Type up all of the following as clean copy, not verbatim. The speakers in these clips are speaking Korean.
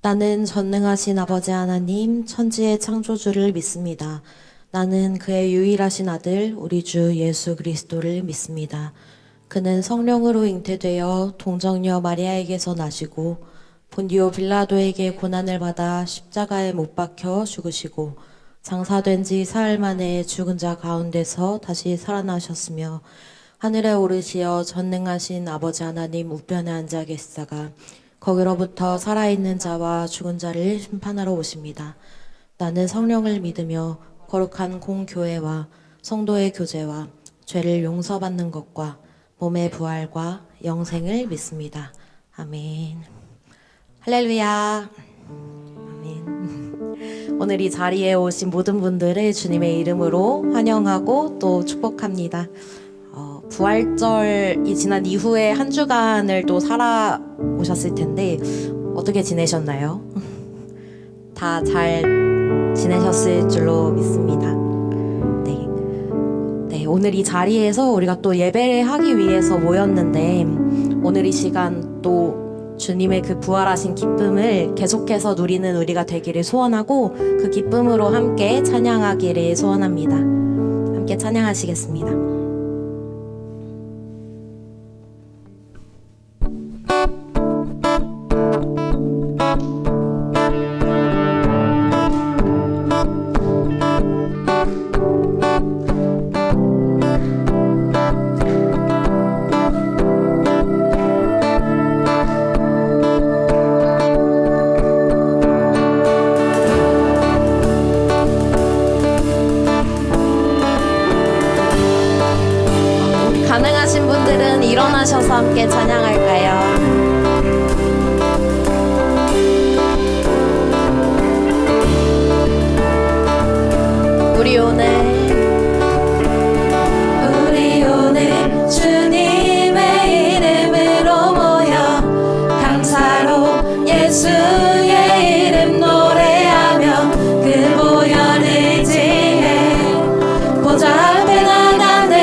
나는 전능하신 아버지 하나님, 천지의 창조주를 믿습니다. 나는 그의 유일하신 아들, 우리 주 예수 그리스도를 믿습니다. 그는 성령으로 잉태되어 동정녀 마리아에게서 나시고 본디오 빌라도에게 고난을 받아 십자가에 못 박혀 죽으시고 장사된 지 사흘 만에 죽은 자 가운데서 다시 살아나셨으며 하늘에 오르시어 전능하신 아버지 하나님 우편에 앉아 계시다가 거기로부터 살아있는 자와 죽은 자를 심판하러 오십니다. 나는 성령을 믿으며 거룩한 공교회와 성도의 교제와 죄를 용서받는 것과 몸의 부활과 영생을 믿습니다. 아멘. 할렐루야. 아멘. 오늘 이 자리에 오신 모든 분들을 주님의 이름으로 환영하고 또 축복합니다. 부활절이 지난 이후에 한 주간을 또 살아오셨을 텐데 어떻게 지내셨나요? 다 잘 지내셨을 줄로 믿습니다. 네, 오늘 이 자리에서 우리가 또 예배를 하기 위해서 모였는데 오늘 이 시간 또 주님의 그 부활하신 기쁨을 계속해서 누리는 우리가 되기를 소원하고 그 기쁨으로 함께 찬양하기를 소원합니다. 함께 찬양하시겠습니다. 가능하신 분들은 일어나셔서 함께 찬양할까요? 우리 오늘 주님의 이름으로 모여 감사로 예수의 이름 노래하며 그 보혈을 지해 보좌 앞에 나가네.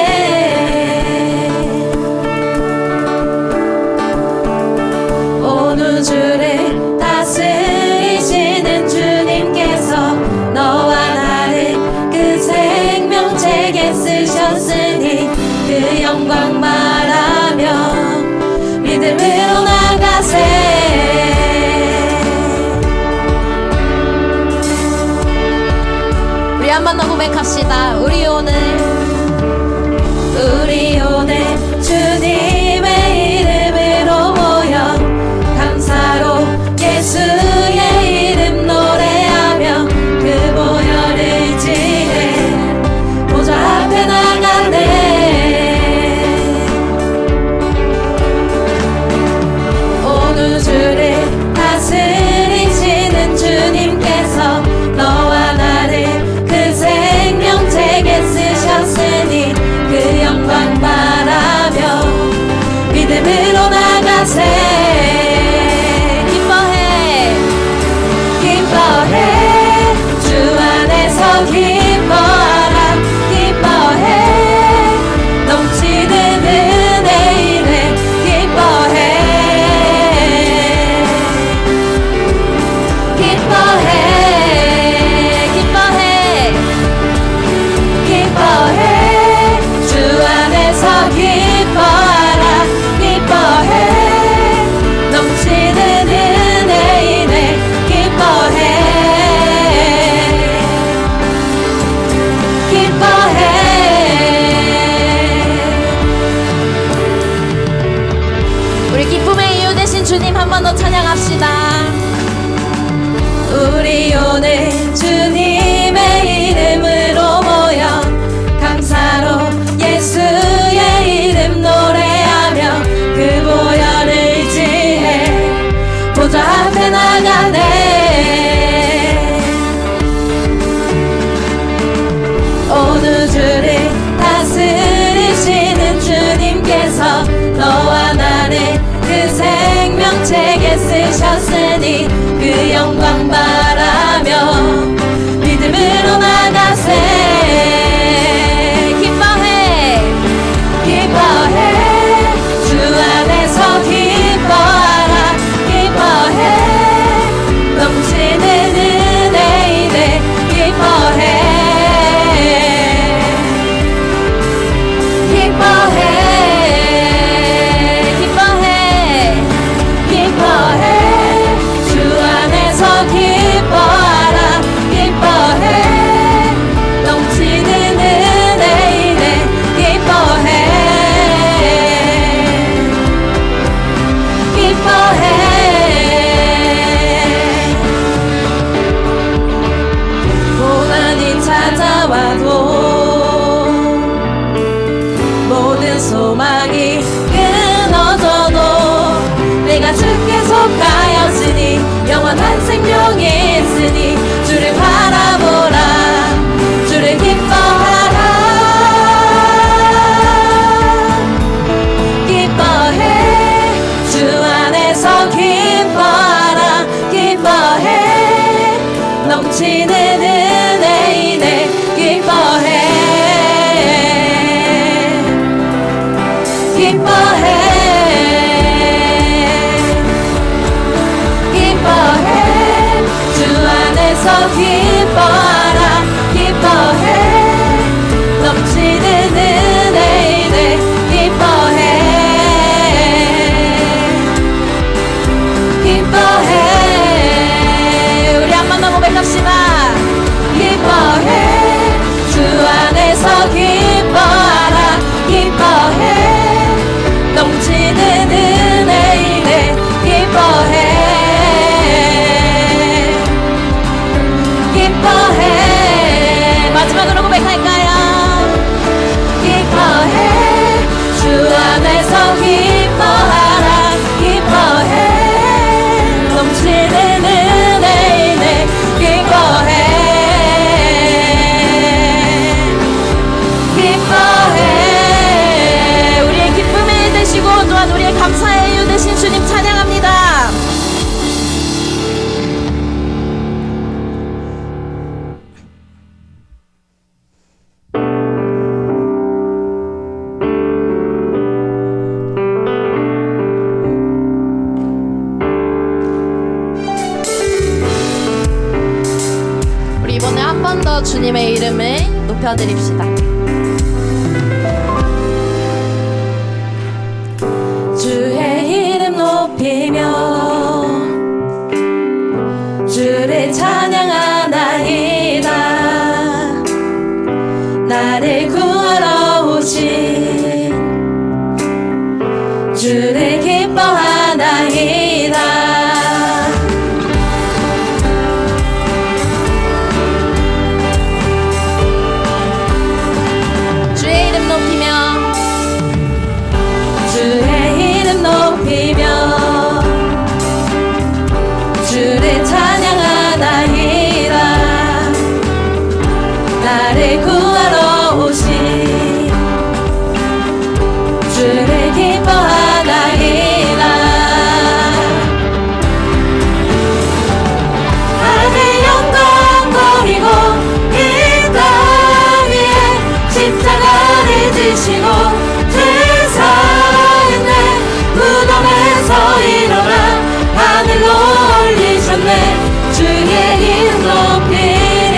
우주를 다스리시는 주님께서 너와 나를 그 생명책에 쓰셨으니 그 영광 말하며 믿음으로 나가세. 우리 한 번 더 고백합시다. 우리 오늘 주님의 이름으로 모여 감사로 예수의 이름 노래하며 그 보혈을 지해 보좌 앞에 나가네. 온 우주를 다스리시는 주님께서 너와 나를 그 생명책에 쓰셨으니 그 영광 바라며 믿음으로 나가세. 주 안에서 기뻐하라. 기뻐해 넘치는 은혜이네. 기뻐해 주 안에서 기뻐하라. 기뻐해 넘치는 은혜이네. 기뻐해 우리 기쁨의 이유 되신 주님 한 번 더 찬양합시다. 우리 오늘 주님의 이름으로 모여 감사로 예수의 이름 노래하며 그 보혈을 지해 보좌 앞에 나가네. 온 우주를 다스리시는 주님께서 너와 나를 그 생명책에 쓰셨으니 그 영광 바라며 믿음으로 나가세. 기뻐해 주 안에서 기뻐하라. 기뻐해 넘치는 은혜이네 기뻐해 기뻐해 기뻐해 주 안에서 기뻐하라 기뻐해 넘치는 은혜이네 기뻐해 기뻐해 우리 한번 더 고백합시다 기뻐해 주 안에서 기뻐하라 기뻐해 넘치는 은혜이네 기뻐해 기뻐해 마지막으로 고백할까요 기뻐해 주 안에서 기뻐하라 기뻐해 넘치는 은혜이네 기뻐해 기뻐해 우리의 기쁨의 일 되시고 또한 우리의 감사의 이유 되신 주님 찬양합니다. 우리 이번에 한 번 더 주님의 이름을 높여드립시다. 주의 이름 높이며 주를 찬양하나이다 나를 구하러 오신 주를 기뻐하나이다 주의 이름 높이며 주의 이름 높이며 주를 찬양하나이다 나를 구하러 오신 주를 기뻐하나이다 하늘 영광 버리고 이 땅 위에 십자가를 지시고 죄사했네 무덤에서 일어나 하늘로 올리셨네 주의 이름 높이리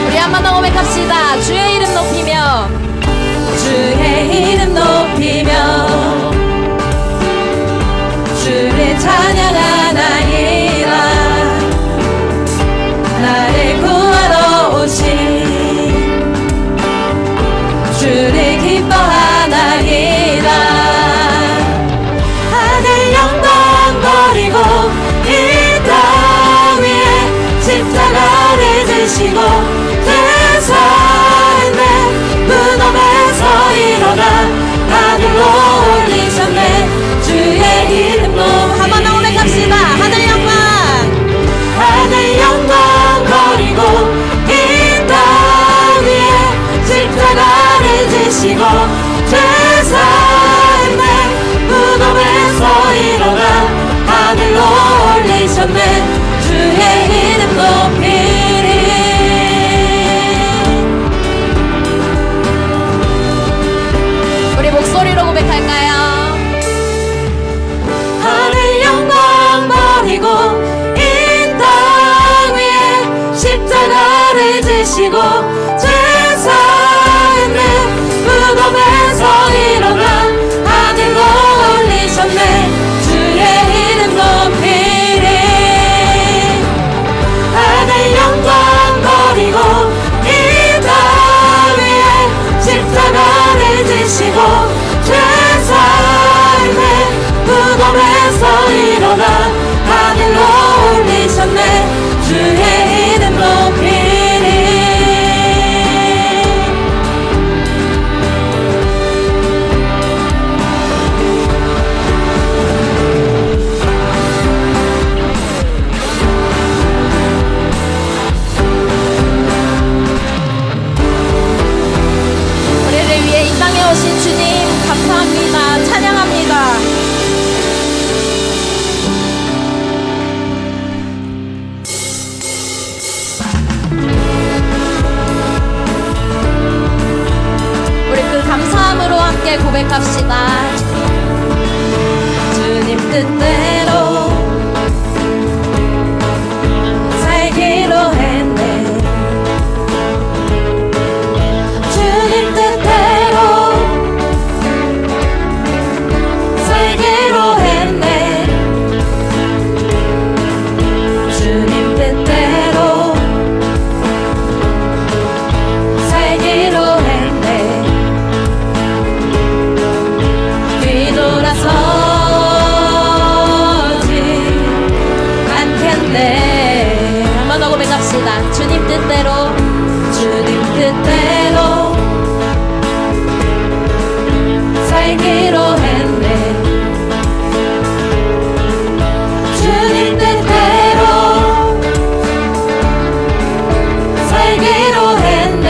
우리 한 번 더 고백합시다 주의 이름 높이며 주의 이름 높이며 주를 찬양하나이다 나를 구하러 오신 주를 기뻐하나이다 하늘 영광 버리고 이 땅 위에 십자가를 지시고 죄사했네 무덤에서 일어나 하늘로 올리셨네 주의 이름 높이 한 번 더 고백합시다 하늘 영광 버리고 이 땅 위에 십자가를 지시고 죄사했네 무덤에서 일어나 하늘로 올리셨네 주의 이름 높이리 우리 목소리로 고백할까요 하늘 영광 버리고 이 땅 위에 십자가를 지시고 죄사했네 무덤에서 일어나 하늘로 올리셨네 주의 이름 높이리 하늘 영광 버리고 이 땅 위에 십자가를 지시고 죄사했네 무덤에서 일어나 하늘로 올리셨네 주의 이름 높이리 주님 뜻대로 살기로 했네. 주님 뜻대로 살기로 했네. 주님 뜻대로 살기로 했네. 뒤돌아서지 않겠네. 한번 더 고백합시다. 주님 뜻대로 주님 뜻대로 살기로 했네. 주님 뜻대로 살기로 했네.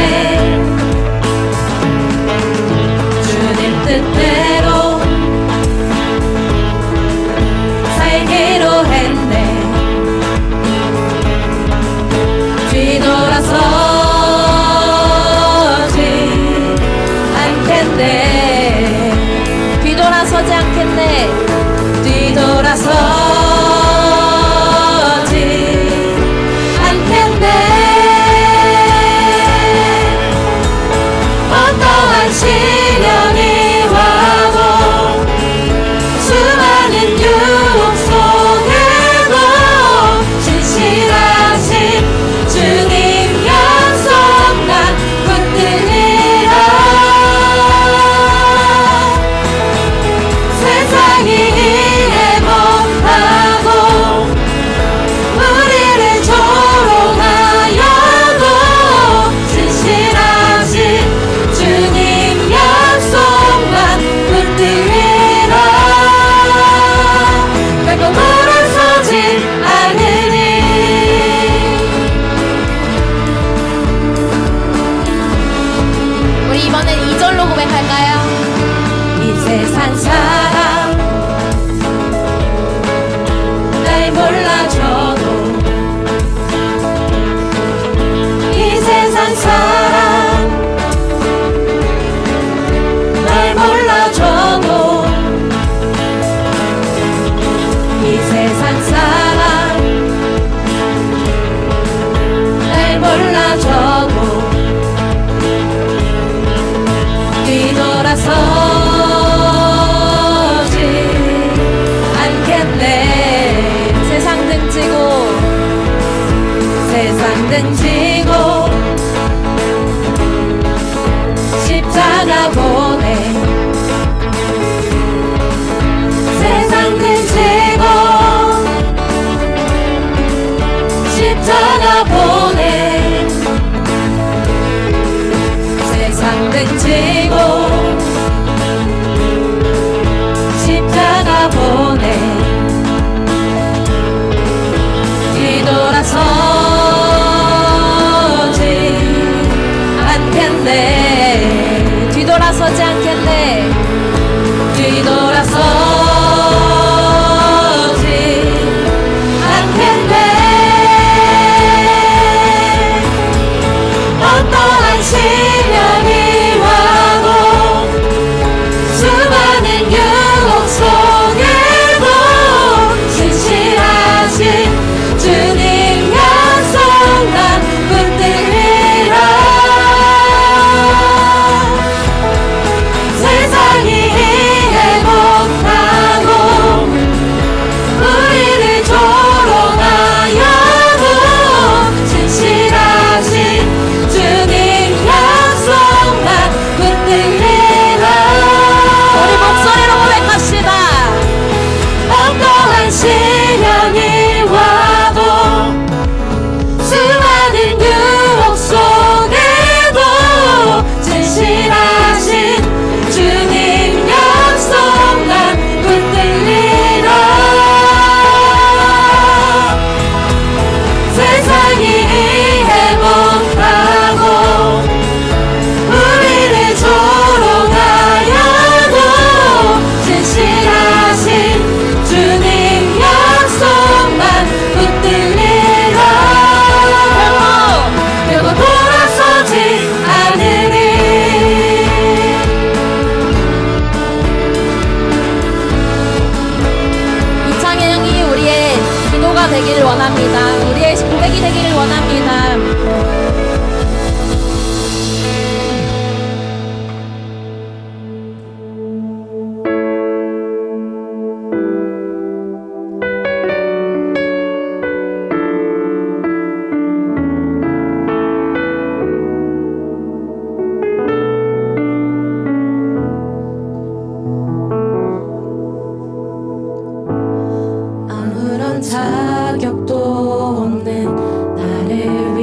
주님 뜻대로 살기로 했네. 뒤돌아서지 않겠네. 뒤돌아서지 않겠네. 뒤돌아서지 않겠네. 어떠한 시련이 와도 수많은 유혹 속에도 진실하신 주님 약속만 붙들리라. 세상이 이해 못하고 우리를 조롱하여도 진실하신 주님 약속만 붙들리라. 결코 물러서지 않으니. 우리 이번엔 2절로 고백할까요? 이 세상 사람 날 몰라줘도 이 세상 사람 날 몰라줘도 이 세상 사람 날 몰라줘도 뒤돌아서지 않겠네. 세상 등지고 세상 등지고 십자가 보내. 세상 등지고 십자가 보내. 세상 등지고 십자가 보내. 뒤돌아서지 자녀가 되기를 원합니다. 우리의 고백이 되기를 원합니다. 아무런 자격도 없는 나를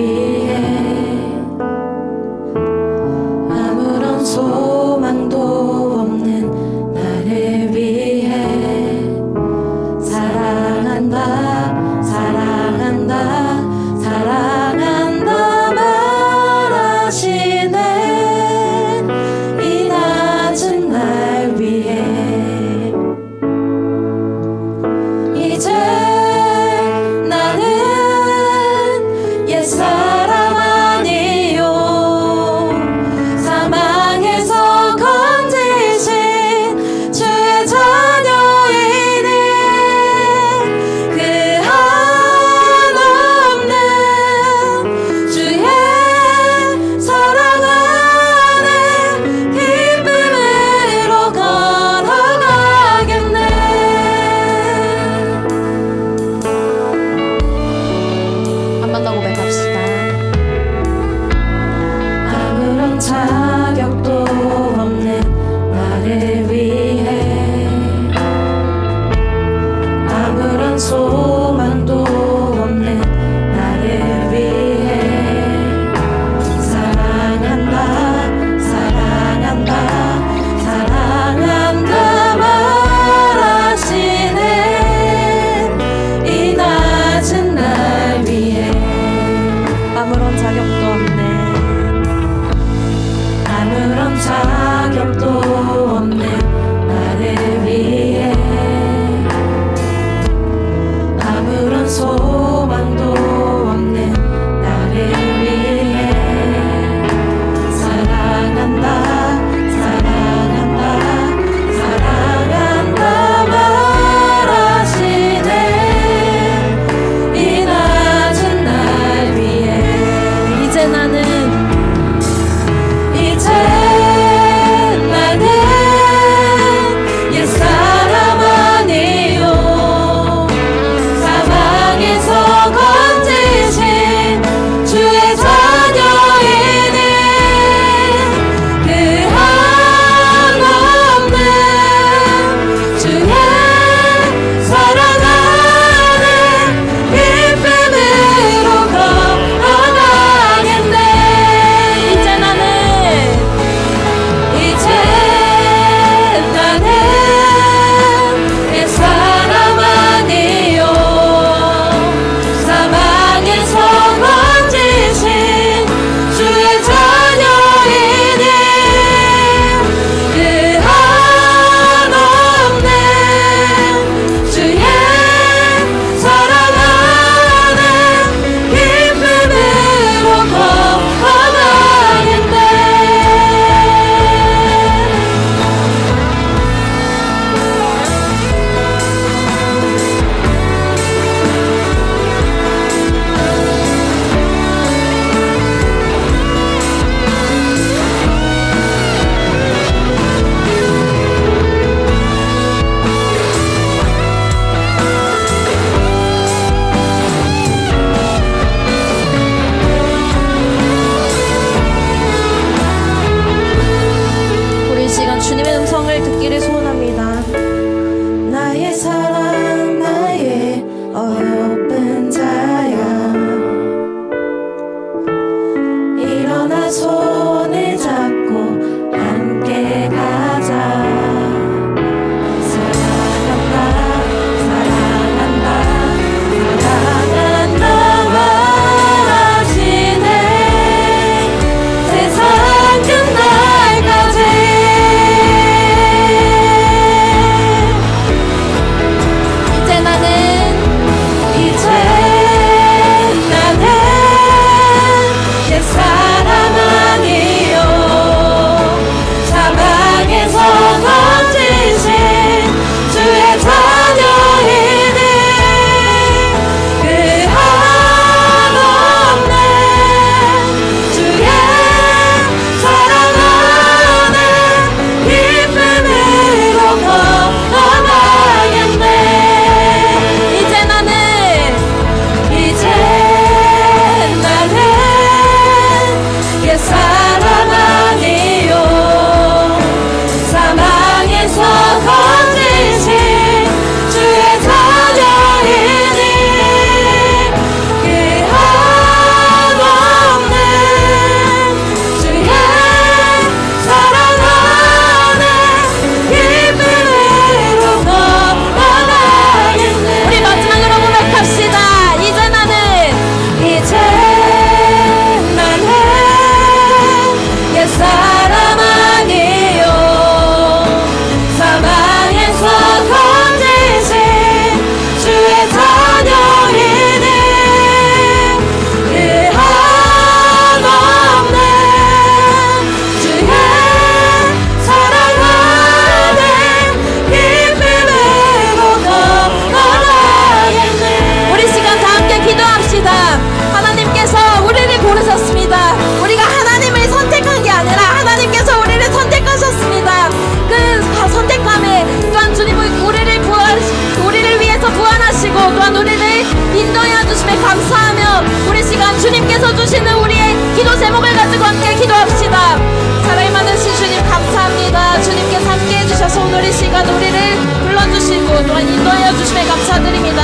시간 우리를 불러주시고 또한 인도하여 주심에 감사드립니다.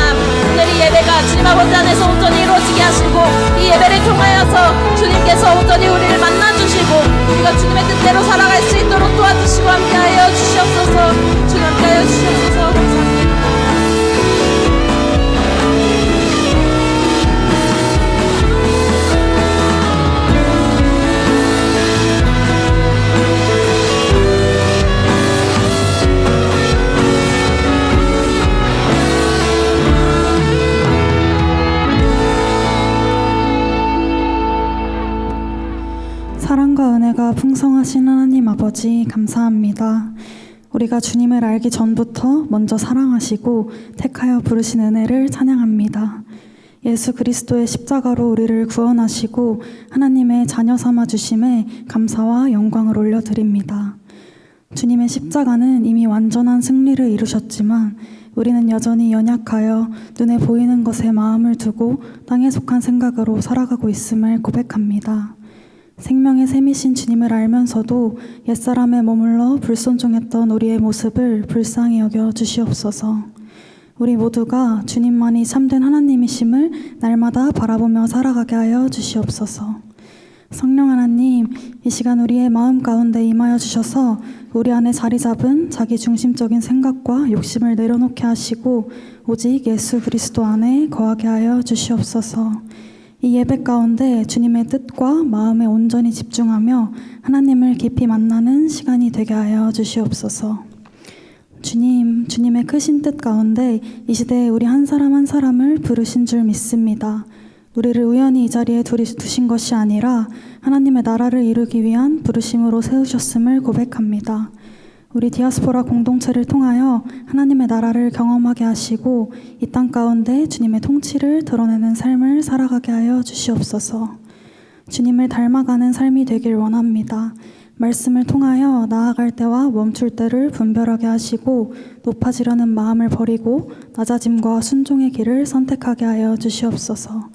오늘 이 예배가 주님 아버지 안에서 온전히 이루어지게 하시고 이 예배를 통하여서 주님께서 온전히 우리를 만나주시고 우리가 주님의 뜻대로 살아갈 수 있도록 도와주시고 함께하여 주시옵소서. 주님 함께하여 주시옵소서. 감사합니다. 사랑과 은혜가 풍성하신 하나님 아버지 감사합니다. 우리가 주님을 알기 전부터 먼저 사랑하시고 택하여 부르신 은혜를 찬양합니다. 예수 그리스도의 십자가로 우리를 구원하시고 하나님의 자녀 삼아 주심에 감사와 영광을 올려드립니다. 주님의 십자가는 이미 완전한 승리를 이루셨지만 우리는 여전히 연약하여 눈에 보이는 것에 마음을 두고 땅에 속한 생각으로 살아가고 있음을 고백합니다. 생명의 샘이신 주님을 알면서도 옛사람에 머물러 불순종했던 우리의 모습을 불쌍히 여겨 주시옵소서. 우리 모두가 주님만이 참된 하나님이심을 날마다 바라보며 살아가게 하여 주시옵소서. 성령 하나님, 이 시간 우리의 마음 가운데 임하여 주셔서 우리 안에 자리 잡은 자기 중심적인 생각과 욕심을 내려놓게 하시고 오직 예수 그리스도 안에 거하게 하여 주시옵소서. 이 예배 가운데 주님의 뜻과 마음에 온전히 집중하며 하나님을 깊이 만나는 시간이 되게 하여 주시옵소서. 주님의 크신 뜻 가운데 이 시대에 우리 한 사람 한 사람을 부르신 줄 믿습니다. 우리를 우연히 이 자리에 두신 것이 아니라 하나님의 나라를 이루기 위한 부르심으로 세우셨음을 고백합니다. 우리 디아스포라 공동체를 통하여 하나님의 나라를 경험하게 하시고 이 땅 가운데 주님의 통치를 드러내는 삶을 살아가게 하여 주시옵소서. 주님을 닮아가는 삶이 되길 원합니다. 말씀을 통하여 나아갈 때와 멈출 때를 분별하게 하시고 높아지려는 마음을 버리고 낮아짐과 순종의 길을 선택하게 하여 주시옵소서.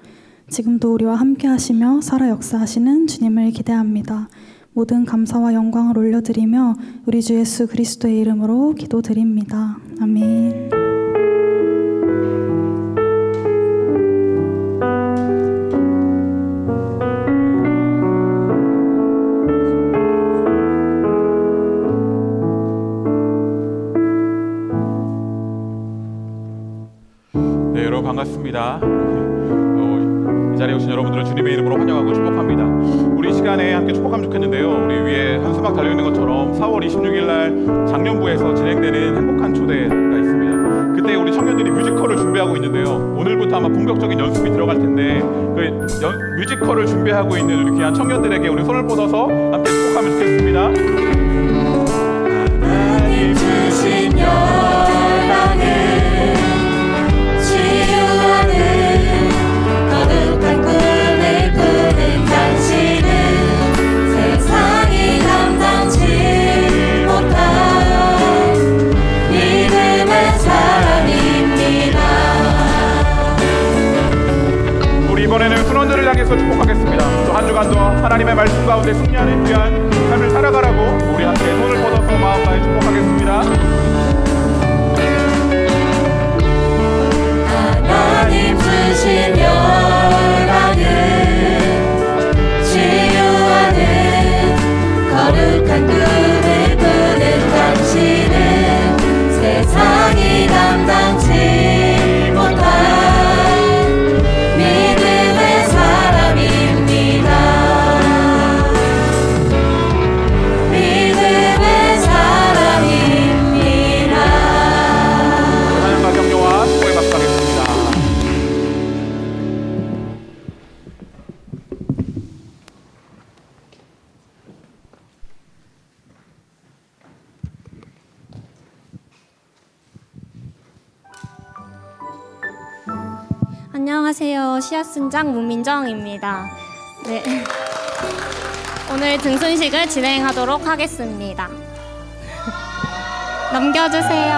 지금도 우리와 함께 하시며 살아 역사하시는 주님을 기대합니다. 모든 감사와 영광을 올려드리며 우리 주 예수 그리스도의 이름으로 기도드립니다. 아멘. 네, 여러분 반갑습니다. 이 자리에 오신 여러분들을 주님의 이름으로 환영하고 축복합니다. 우리 이 시간에 함께 축복하면 좋겠는데요. 우리 위에 현수막 달려있는 것처럼 4월 26일 날 장년부에서 진행되는 행복한 초대가 있습니다. 그때 우리 청년들이 뮤지컬을 준비하고 있는데요. 오늘부터 아마 본격적인 연습이 들어갈 텐데 그 뮤지컬을 준비하고 있는 우리 귀한 청년들에게 우리 손을 뻗어서 함께 축복하면 좋겠습니다. 하나님 주신 열방을 치유하는 거룩한 꿈을 꾸는 당신은 세상이 감당치 못할 믿음의 사람입니다. 우리 이번에는 순원들을 향해서 축복하겠습니다. 또 한 주간도 하나님의 말씀 가운데 승리하는 귀한 삶을 살아가라고 우리 함께 손을 뻗어서 마음 다해 축복하겠습니다. 하나님 주신 열방을 치유하는 거룩한 꿈을 꾸는 당신은 세상이 감당치 못할 믿음의 사람입니다. 믿음의 사람입니다. 하나님과 격려와 축복에 박수하겠습니다. 안녕하세요. 시아순장 문민정입니다. 네. 오늘 등순식을 진행하도록 하겠습니다. 넘겨주세요.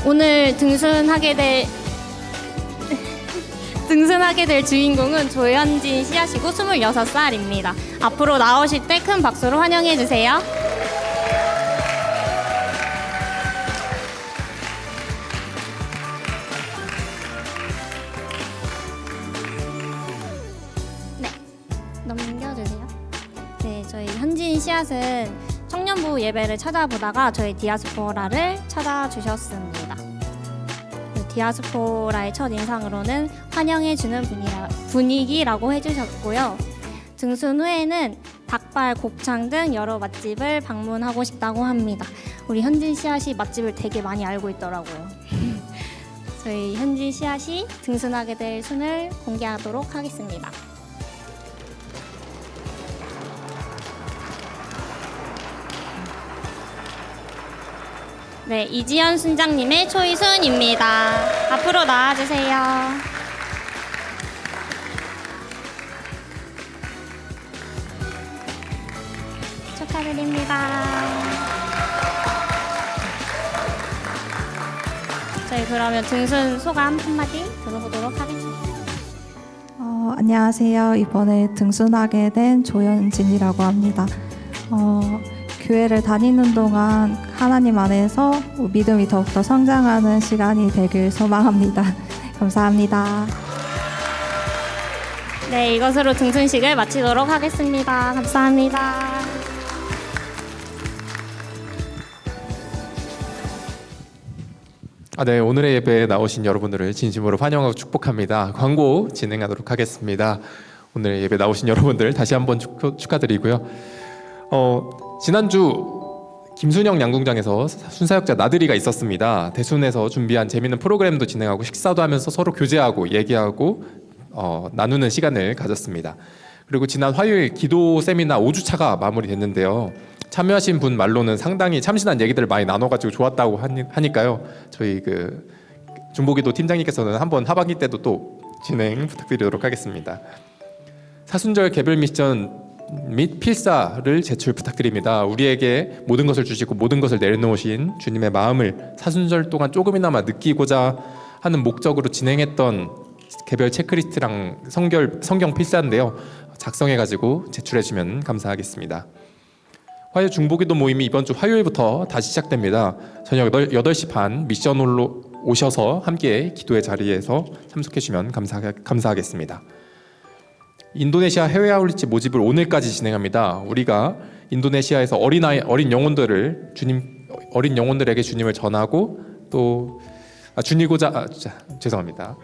오늘 등순하게 될 등산하게 될 주인공은 조현진 씨앗이고 26살입니다. 앞으로 나오실 때 큰 박수로 환영해 주세요. 네, 넘겨주세요. 네, 저희 현진 씨앗은 청년부 예배를 찾아보다가 저희 디아스포라를 찾아주셨습니다. 디아스포라의 첫 인상으로는 환영해주는 분위기라고 해주셨고요. 등순 후에는 닭발, 곱창 등 여러 맛집을 방문하고 싶다고 합니다. 우리 현진 씨앗이 맛집을 되게 많이 알고 있더라고요. 저희 현진 씨앗이 등순하게 될 순을 공개하도록 하겠습니다. 네, 이지연 순장님의 초이순입니다. 앞으로 나와주세요. 축하드립니다. 저희 그러면 등순 소감 한마디 들어보도록 하겠습니다. 안녕하세요. 이번에 등순하게 된 조현진이라고 합니다. 교회를 다니는 동안 하나님 안에서 믿음이 더욱더 성장하는 시간이 되길 소망합니다. 감사합니다. 네, 이것으로 등순식을 마치도록 하겠습니다. 감사합니다. 네, 오늘의 예배에 나오신 여러분들을 진심으로 환영하고 축복합니다. 광고 진행하도록 하겠습니다. 오늘 예배 나오신 여러분들 다시 한번 축하드리고요. 지난주 김순영 양궁장에서 순사역자 나들이가 있었습니다. 대순에서 준비한 재미있는 프로그램도 진행하고 식사도 하면서 서로 교제하고 얘기하고 나누는 시간을 가졌습니다. 그리고 지난 화요일 기도 세미나 5주차가 마무리됐는데요. 참여하신 분 말로는 상당히 참신한 얘기들을 많이 나눠가지고 좋았다고 하니까요. 저희 중보기도 팀장님께서는 한번 하반기 때도 또 진행 부탁드리도록 하겠습니다. 사순절 개별 미션 및 필사를 제출 부탁드립니다. 우리에게 모든 것을 주시고 모든 것을 내려놓으신 주님의 마음을 사순절 동안 조금이나마 느끼고자 하는 목적으로 진행했던 개별 체크리스트랑 성경 필사인데요. 작성해가지고 제출해주면 감사하겠습니다. 화요 중보기도 모임이 이번 주 화요일부터 다시 시작됩니다. 저녁 8시 반 미션홀로 오셔서 함께 기도의 자리에서 참석해주시면 감사하겠습니다. 인도네시아 해외 아울리치 모집을 오늘까지 진행합니다. 우리가 인도네시아에서 어린 영혼들에게 주님을 전하고 또 죄송합니다.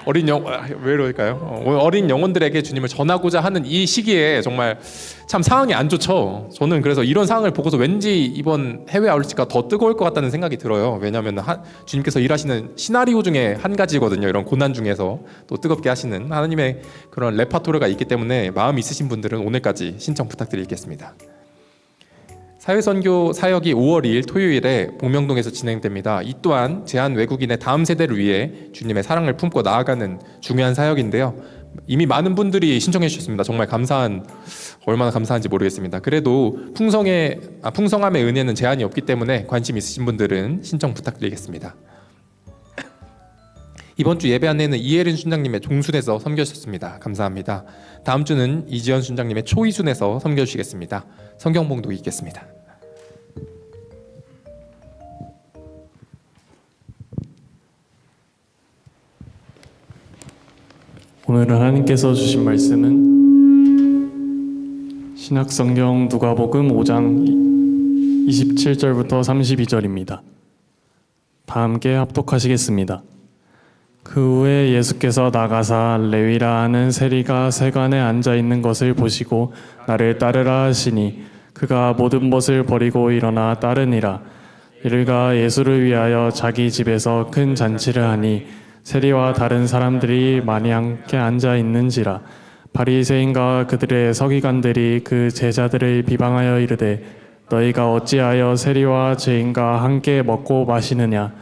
왜 이럴까요? 어린 영혼들에게 주님을 전하고자 하는 이 시기에 정말 참 상황이 안 좋죠. 저는 그래서 이런 상황을 보고서 왠지 이번 해외 아울리치가 더 뜨거울 것 같다는 생각이 들어요. 왜냐하면 주님께서 일하시는 시나리오 중에 한 가지거든요. 이런 고난 중에서 또 뜨겁게 하시는 하나님의 그런 레파토르가 있기 때문에 마음 있으신 분들은 오늘까지 신청 부탁드리겠습니다. 사회선교 사역이 5월 2일 토요일에 복명동에서 진행됩니다. 이 또한 제한 외국인의 다음 세대를 위해 주님의 사랑을 품고 나아가는 중요한 사역인데요. 이미 많은 분들이 신청해 주셨습니다. 정말 얼마나 감사한지 모르겠습니다. 그래도 풍성함의 은혜는 제한이 없기 때문에 관심 있으신 분들은 신청 부탁드리겠습니다. 이번 주 예배 안내는 이혜린 순장님의 종순에서 섬겨주셨습니다. 감사합니다. 다음 주는 이지연 순장님의 초이순에서 섬겨주시겠습니다. 성경 봉독이 있겠습니다. 오늘 하나님께서 주신 말씀은 신약성경 누가복음 5장 27절부터 32절입니다. 다 함께 합독하시겠습니다. 그 후에 예수께서 나가사 레위라 하는 세리가 세관에 앉아 있는 것을 보시고 나를 따르라 하시니 그가 모든 것을 버리고 일어나 따르니라. 이르가 예수를 위하여 자기 집에서 큰 잔치를 하니 세리와 다른 사람들이 많이 함께 앉아 있는지라. 바리새인과 그들의 서기관들이 그 제자들을 비방하여 이르되 너희가 어찌하여 세리와 죄인과 함께 먹고 마시느냐.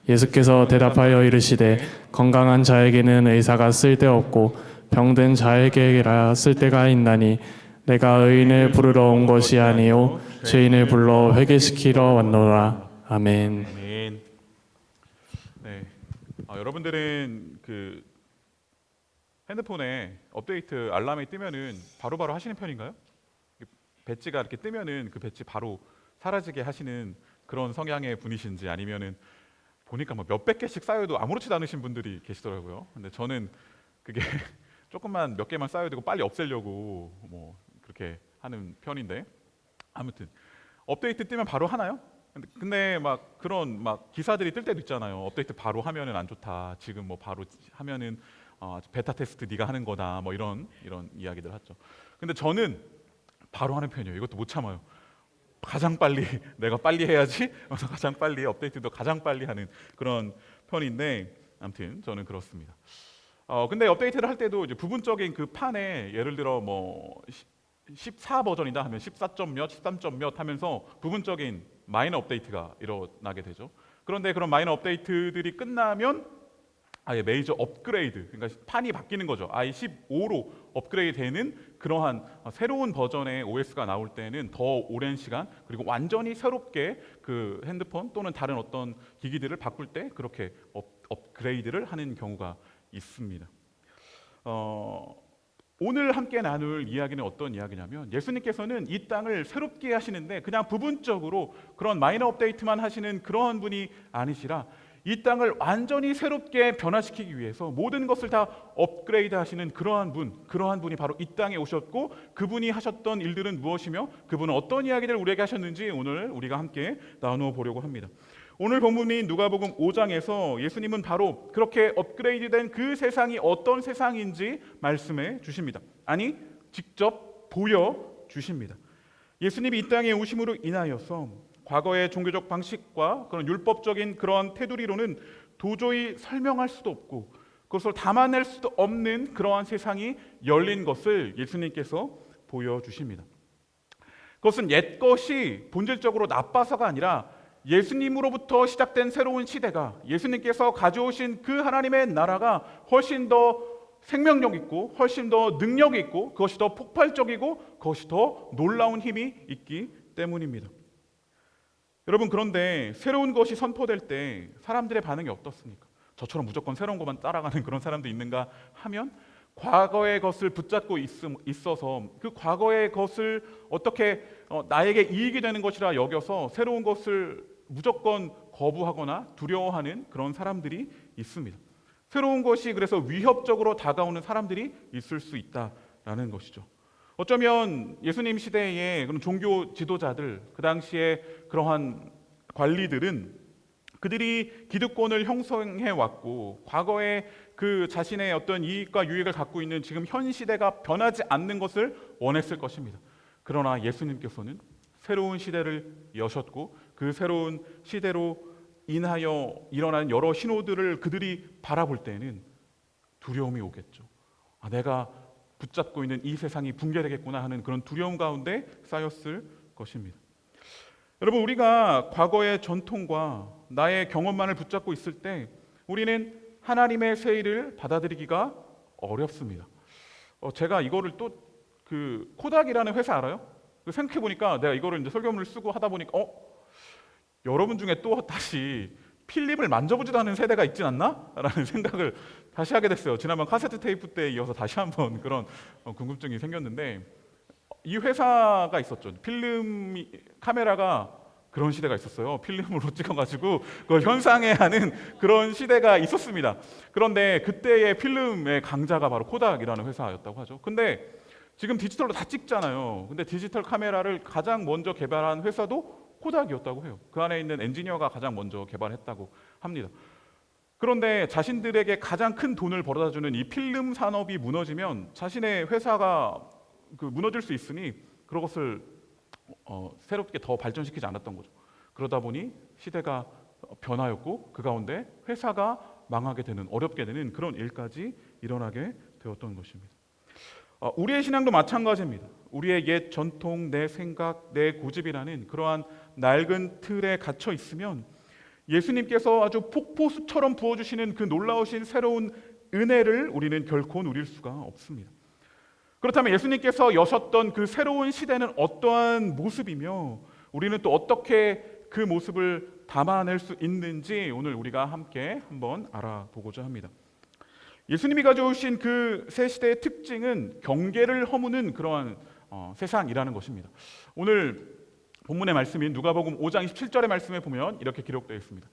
예수께서 대답하여 이르시되 건강한 자에게는 의사가 쓸데없고 병든 자에게라 쓸데가 있나니 내가 의인을 부르러 온 것이 아니요 죄인을 불러 회개시키러 왔노라. 아멘. 아멘. 네. 여러분들은 핸드폰에 업데이트 알람이 뜨면은 바로바로 하시는 편인가요? 배지가 이렇게 뜨면은 그 배지 바로 사라지게 하시는 그런 성향의 분이신지, 아니면은 보니까 뭐 몇백 개씩 쌓여도 아무렇지도 않으신 분들이 계시더라고요. 근데 저는 그게 조금만 몇 개만 쌓여도 빨리 없애려고 뭐 그렇게 하는 편인데, 아무튼 업데이트 뜨면 바로 하나요? 근데 막 그런 막 기사들이 뜰 때도 있잖아요. 업데이트 바로 하면은 안 좋다. 지금 뭐 바로 하면은 베타 테스트 네가 하는 거다. 뭐 이런 이야기들 하죠. 근데 저는 바로 하는 편이에요. 이것도 못 참아요. 가장 빨리 내가 빨리 해야지. 가장 빨리 업데이트도 가장 빨리 하는 그런 편인데, 아무튼 저는 그렇습니다. 근데 업데이트를 할 때도 이제 부분적인 그 판에 예를 들어 뭐 14 버전이다 하면 14점 몇, 13점 몇 하면서 부분적인 마이너 업데이트가 일어나게 되죠. 그런데 그런 마이너 업데이트들이 끝나면 아예 메이저 업그레이드, 그러니까 판이 바뀌는 거죠. 아예 15로 업그레이드 되는 그러한 새로운 버전의 OS가 나올 때는 더 오랜 시간, 그리고 완전히 새롭게 그 핸드폰 또는 다른 어떤 기기들을 바꿀 때 그렇게 업그레이드를 하는 경우가 있습니다. 오늘 함께 나눌 이야기는 어떤 이야기냐면, 예수님께서는 이 땅을 새롭게 하시는데 그냥 부분적으로 그런 마이너 업데이트만 하시는 그런 분이 아니시라, 이 땅을 완전히 새롭게 변화시키기 위해서 모든 것을 다 업그레이드 하시는 그러한 분이 바로 이 땅에 오셨고, 그분이 하셨던 일들은 무엇이며 그분은 어떤 이야기를 우리에게 하셨는지 오늘 우리가 함께 나누어 보려고 합니다. 오늘 본문인 누가복음 5장에서 예수님은 바로 그렇게 업그레이드된 그 세상이 어떤 세상인지 말씀해 주십니다. 아니, 직접 보여주십니다. 예수님이 이 땅에 오심으로 인하여서 과거의 종교적 방식과 그런 율법적인 그런 테두리로는 도저히 설명할 수도 없고 그것을 담아낼 수도 없는 그러한 세상이 열린 것을 예수님께서 보여주십니다. 그것은 옛것이 본질적으로 나빠서가 아니라 예수님으로부터 시작된 새로운 시대가, 예수님께서 가져오신 그 하나님의 나라가 훨씬 더 생명력 있고 훨씬 더 능력이 있고 그것이 더 폭발적이고 그것이 더 놀라운 힘이 있기 때문입니다. 여러분, 그런데 새로운 것이 선포될 때 사람들의 반응이 어떻습니까? 저처럼 무조건 새로운 것만 따라가는 그런 사람도 있는가 하면, 과거의 것을 붙잡고 있어서 그 과거의 것을 어떻게 나에게 이익이 되는 것이라 여겨서 새로운 것을 무조건 거부하거나 두려워하는 그런 사람들이 있습니다. 새로운 것이 그래서 위협적으로 다가오는 사람들이 있을 수 있다라는 것이죠. 어쩌면 예수님 시대의 그런 종교 지도자들, 그 당시에 그러한 관리들은 그들이 기득권을 형성해 왔고 과거에 그 자신의 어떤 이익과 유익을 갖고 있는 지금 현 시대가 변하지 않는 것을 원했을 것입니다. 그러나 예수님께서는 새로운 시대를 여셨고 그 새로운 시대로 인하여 일어나는 여러 신호들을 그들이 바라볼 때는 두려움이 오겠죠. 내가 붙잡고 있는 이 세상이 붕괴되겠구나 하는 그런 두려움 가운데 쌓였을 것입니다. 여러분, 우리가 과거의 전통과 나의 경험만을 붙잡고 있을 때 우리는 하나님의 새 일을 받아들이기가 어렵습니다. 제가 이거를 또 그 코닥이라는 회사 알아요? 생각해 보니까 내가 이거를 이제 설교문을 쓰고 하다 보니까 여러분 중에 또 다시 필름을 만져보지도 않은 세대가 있지 않나? 라는 생각을 다시 하게 됐어요. 지난번 카세트 테이프 때 이어서 다시 한번 그런 궁금증이 생겼는데, 이 회사가 있었죠. 필름 카메라가 그런 시대가 있었어요. 필름으로 찍어가지고 그걸 현상해하는 그런 시대가 있었습니다. 그런데 그때의 필름의 강자가 바로 코닥이라는 회사였다고 하죠. 근데 지금 디지털로 다 찍잖아요. 근데 디지털 카메라를 가장 먼저 개발한 회사도 코닥이었다고 해요. 그 안에 있는 엔지니어가 가장 먼저 개발했다고 합니다. 그런데 자신들에게 가장 큰 돈을 벌어다주는 이 필름 산업이 무너지면 자신의 회사가 무너질 수 있으니 그것을 새롭게 더 발전시키지 않았던 거죠. 그러다 보니 시대가 변화였고 그 가운데 회사가 망하게 되는, 어렵게 되는 그런 일까지 일어나게 되었던 것입니다. 우리의 신앙도 마찬가지입니다. 우리의 옛 전통, 내 생각, 내 고집이라는 그러한 낡은 틀에 갇혀 있으면 예수님께서 아주 폭포수처럼 부어주시는 그 놀라우신 새로운 은혜를 우리는 결코 누릴 수가 없습니다. 그렇다면 예수님께서 여셨던 그 새로운 시대는 어떠한 모습이며 우리는 또 어떻게 그 모습을 담아낼 수 있는지 오늘 우리가 함께 한번 알아보고자 합니다. 예수님이 가져오신 그 새 시대의 특징은 경계를 허무는 그러한 세상이라는 것입니다. 오늘 본문의 말씀인 누가복음 5장 27절의 말씀에 보면 이렇게 기록되어 있습니다.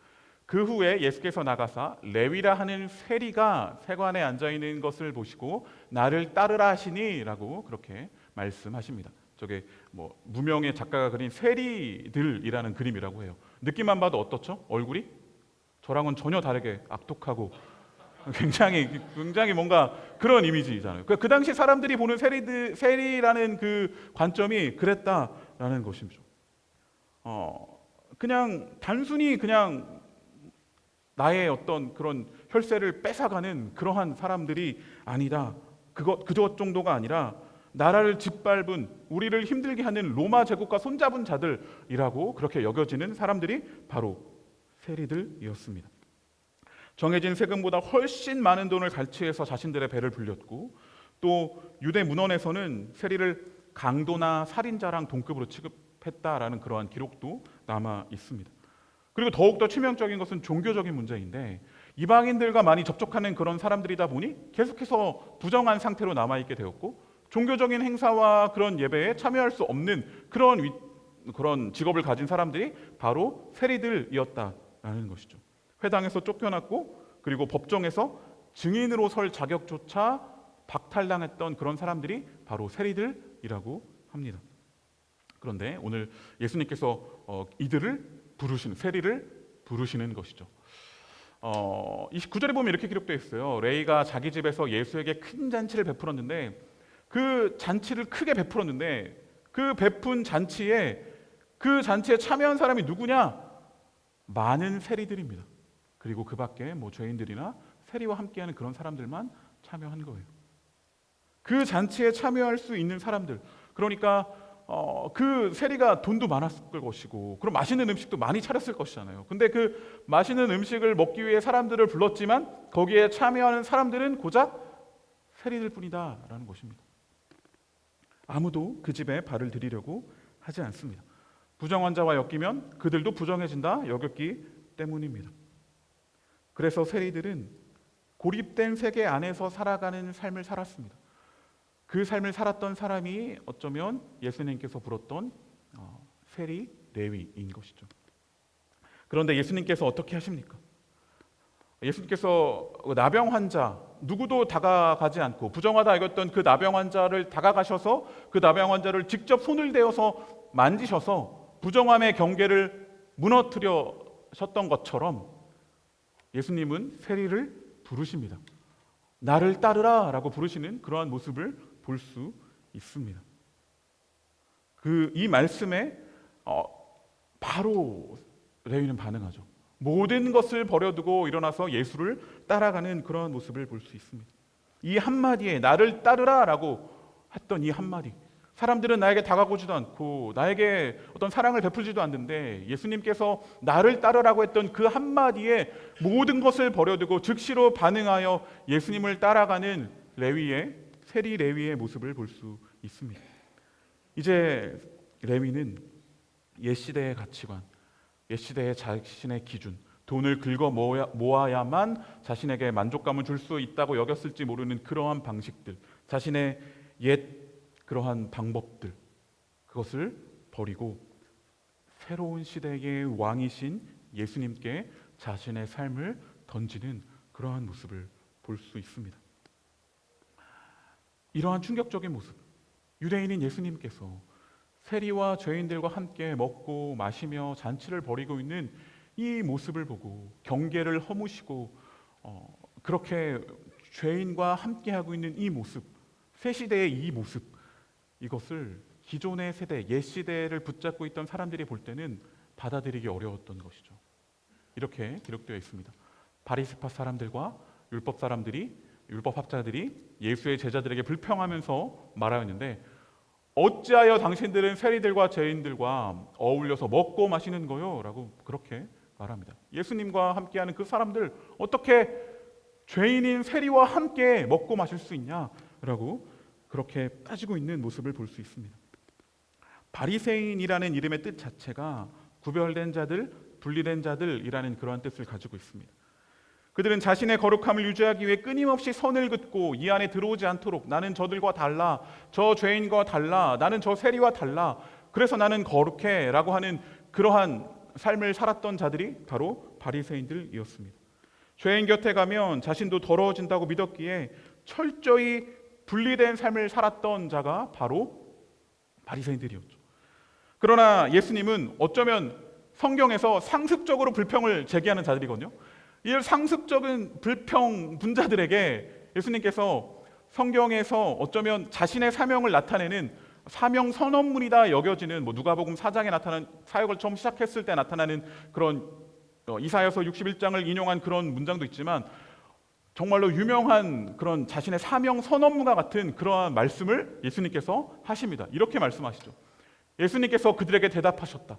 그 후에 예수께서 나가사 레위라 하는 세리가 세관에 앉아 있는 것을 보시고 나를 따르라 하시니라고 그렇게 말씀하십니다. 저게 뭐 무명의 작가가 그린 세리들이라는 그림이라고 해요. 느낌만 봐도 어떻죠? 얼굴이 저랑은 전혀 다르게 악독하고 굉장히 뭔가 그런 이미지잖아요. 그 당시 사람들이 보는 세리라는 그 관점이 그랬다라는 것이죠. 그냥 단순히 그냥 나의 어떤 그런 혈세를 뺏어가는 그러한 사람들이 아니다. 그것 정도가 아니라 나라를 짓밟은, 우리를 힘들게 하는 로마 제국과 손잡은 자들이라고 그렇게 여겨지는 사람들이 바로 세리들이었습니다. 정해진 세금보다 훨씬 많은 돈을 갈취해서 자신들의 배를 불렸고, 또 유대 문헌에서는 세리를 강도나 살인자랑 동급으로 취급했다라는 그러한 기록도 남아 있습니다. 그리고 더욱더 치명적인 것은 종교적인 문제인데, 이방인들과 많이 접촉하는 그런 사람들이다 보니 계속해서 부정한 상태로 남아있게 되었고, 종교적인 행사와 그런 예배에 참여할 수 없는 그런 직업을 가진 사람들이 바로 세리들이었다라는 것이죠. 회당에서 쫓겨났고, 그리고 법정에서 증인으로 설 자격조차 박탈당했던 그런 사람들이 바로 세리들이라고 합니다. 그런데 오늘 예수님께서 세리를 부르시는 것이죠. 29절에 보면 이렇게 기록되어 있어요. 레위가 자기 집에서 예수에게 큰 잔치를 베풀었는데, 그 잔치를 크게 베풀었는데 그 베푼 잔치에 참여한 사람이 누구냐? 많은 세리들입니다. 그리고 그 밖에 뭐 죄인들이나 세리와 함께하는 그런 사람들만 참여한 거예요. 그 잔치에 참여할 수 있는 사람들, 그러니까 그 세리가 돈도 많았을 것이고, 그럼 맛있는 음식도 많이 차렸을 것이잖아요. 근데 그 맛있는 음식을 먹기 위해 사람들을 불렀지만 거기에 참여하는 사람들은 고작 세리들 뿐이다라는 것입니다. 아무도 그 집에 발을 들이려고 하지 않습니다. 부정한 자와 엮이면 그들도 부정해진다 여겼기 때문입니다. 그래서 세리들은 고립된 세계 안에서 살아가는 삶을 살았습니다. 그 삶을 살았던 사람이 어쩌면 예수님께서 부렀던 세리 레위인 것이죠. 그런데 예수님께서 어떻게 하십니까? 예수님께서 나병 환자, 누구도 다가가지 않고 부정하다 여겼던 그 나병 환자를 다가가셔서 그 나병 환자를 직접 손을 대어서 만지셔서 부정함의 경계를 무너뜨려셨던 것처럼 예수님은 세리를 부르십니다. 나를 따르라 라고 부르시는 그러한 모습을 볼 수 있습니다. 이 말씀에 바로 레위는 반응하죠. 모든 것을 버려두고 일어나서 예수를 따라가는 그런 모습을 볼 수 있습니다. 이 한마디에 나를 따르라 라고 했던 이 한마디, 사람들은 나에게 다가오지도 않고 나에게 어떤 사랑을 베풀지도 않는데 예수님께서 나를 따르라고 했던 그 한마디에 모든 것을 버려두고 즉시로 반응하여 예수님을 따라가는 세리 레위의 모습을 볼 수 있습니다. 이제 레위는 옛시대의 가치관, 옛시대의 자신의 기준, 돈을 긁어 모아야만 자신에게 만족감을 줄 수 있다고 여겼을지 모르는 그러한 방식들, 자신의 옛 그러한 방법들, 그것을 버리고 새로운 시대의 왕이신 예수님께 자신의 삶을 던지는 그러한 모습을 볼 수 있습니다. 이러한 충격적인 모습, 유대인인 예수님께서 세리와 죄인들과 함께 먹고 마시며 잔치를 벌이고 있는 이 모습을 보고 경계를 허무시고 그렇게 죄인과 함께하고 있는 이 모습, 새 시대의 이 모습, 이것을 기존의 세대, 옛 시대를 붙잡고 있던 사람들이 볼 때는 받아들이기 어려웠던 것이죠. 이렇게 기록되어 있습니다. 바리새파 사람들과 율법학자들이 예수의 제자들에게 불평하면서 말하였는데, 어찌하여 당신들은 세리들과 죄인들과 어울려서 먹고 마시는 거요? 라고 그렇게 말합니다. 예수님과 함께하는 그 사람들, 어떻게 죄인인 세리와 함께 먹고 마실 수 있냐? 라고 그렇게 따지고 있는 모습을 볼 수 있습니다. 바리새인이라는 이름의 뜻 자체가 구별된 자들, 분리된 자들이라는 그러한 뜻을 가지고 있습니다. 그들은 자신의 거룩함을 유지하기 위해 끊임없이 선을 긋고 이 안에 들어오지 않도록 나는 저들과 달라, 저 죄인과 달라, 나는 저 세리와 달라, 그래서 나는 거룩해 라고 하는 그러한 삶을 살았던 자들이 바로 바리새인들이었습니다. 죄인 곁에 가면 자신도 더러워진다고 믿었기에 철저히 분리된 삶을 살았던 자가 바로 바리새인들이었죠. 그러나 예수님은 어쩌면 성경에서 상습적으로 불평을 제기하는 자들이거든요. 이 상습적인 불평 분자들에게 예수님께서 성경에서 어쩌면 자신의 사명을 나타내는 사명 선언문이다 여겨지는 누가복음 4장에 나타난 사역을 처음 시작했을 때 나타나는 그런 이사야서 61장을 인용한 그런 문장도 있지만 정말로 유명한 그런 자신의 사명 선언문과 같은 그러한 말씀을 예수님께서 하십니다. 이렇게 말씀하시죠. 예수님께서 그들에게 대답하셨다.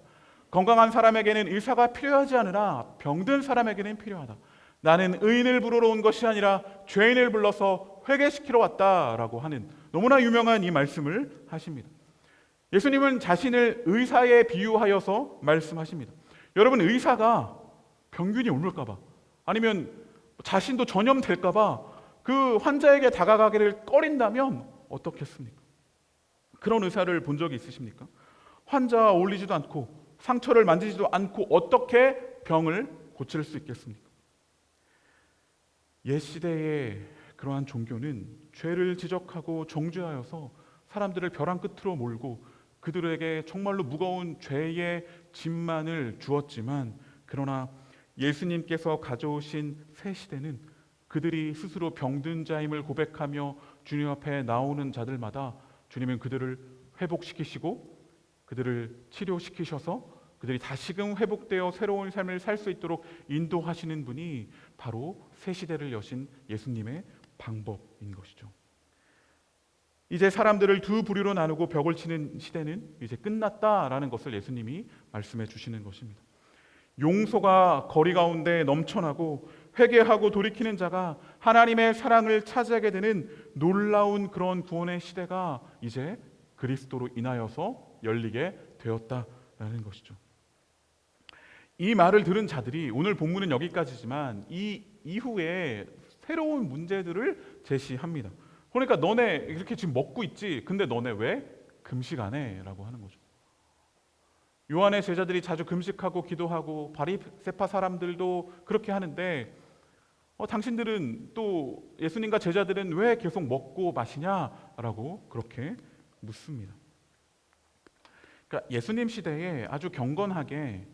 건강한 사람에게는 의사가 필요하지 않으나 병든 사람에게는 필요하다. 나는 의인을 부르러 온 것이 아니라 죄인을 불러서 회개시키러 왔다라고 하는 너무나 유명한 이 말씀을 하십니다. 예수님은 자신을 의사에 비유하여서 말씀하십니다. 여러분, 의사가 병균이 옮을까 봐 아니면 자신도 전염될까 봐 그 환자에게 다가가기를 꺼린다면 어떻겠습니까? 그런 의사를 본 적이 있으십니까? 환자와 어울리지도 않고 상처를 만지지도 않고 어떻게 병을 고칠 수 있겠습니까? 옛 시대의 그러한 종교는 죄를 지적하고 정죄하여서 사람들을 벼랑 끝으로 몰고 그들에게 정말로 무거운 죄의 짐만을 주었지만, 그러나 예수님께서 가져오신 새 시대는 그들이 스스로 병든 자임을 고백하며 주님 앞에 나오는 자들마다 주님은 그들을 회복시키시고 그들을 치료시키셔서 그들이 다시금 회복되어 새로운 삶을 살 수 있도록 인도하시는 분이 바로 새 시대를 여신 예수님의 방법인 것이죠. 이제 사람들을 두 부류로 나누고 벽을 치는 시대는 이제 끝났다라는 것을 예수님이 말씀해 주시는 것입니다. 용서가 거리 가운데 넘쳐나고 회개하고 돌이키는 자가 하나님의 사랑을 차지하게 되는 놀라운 그런 구원의 시대가 이제 그리스도로 인하여서 열리게 되었다라는 것이죠. 이 말을 들은 자들이, 오늘 본문은 여기까지지만 이 이후에 새로운 문제들을 제시합니다. 그러니까 너네 이렇게 지금 먹고 있지, 근데 너네 왜 금식 안 해? 라고 하는 거죠. 요한의 제자들이 자주 금식하고 기도하고 바리새파 사람들도 그렇게 하는데 당신들은 또 예수님과 제자들은 왜 계속 먹고 마시냐라고 그렇게 묻습니다. 그러니까 예수님 시대에 아주 경건하게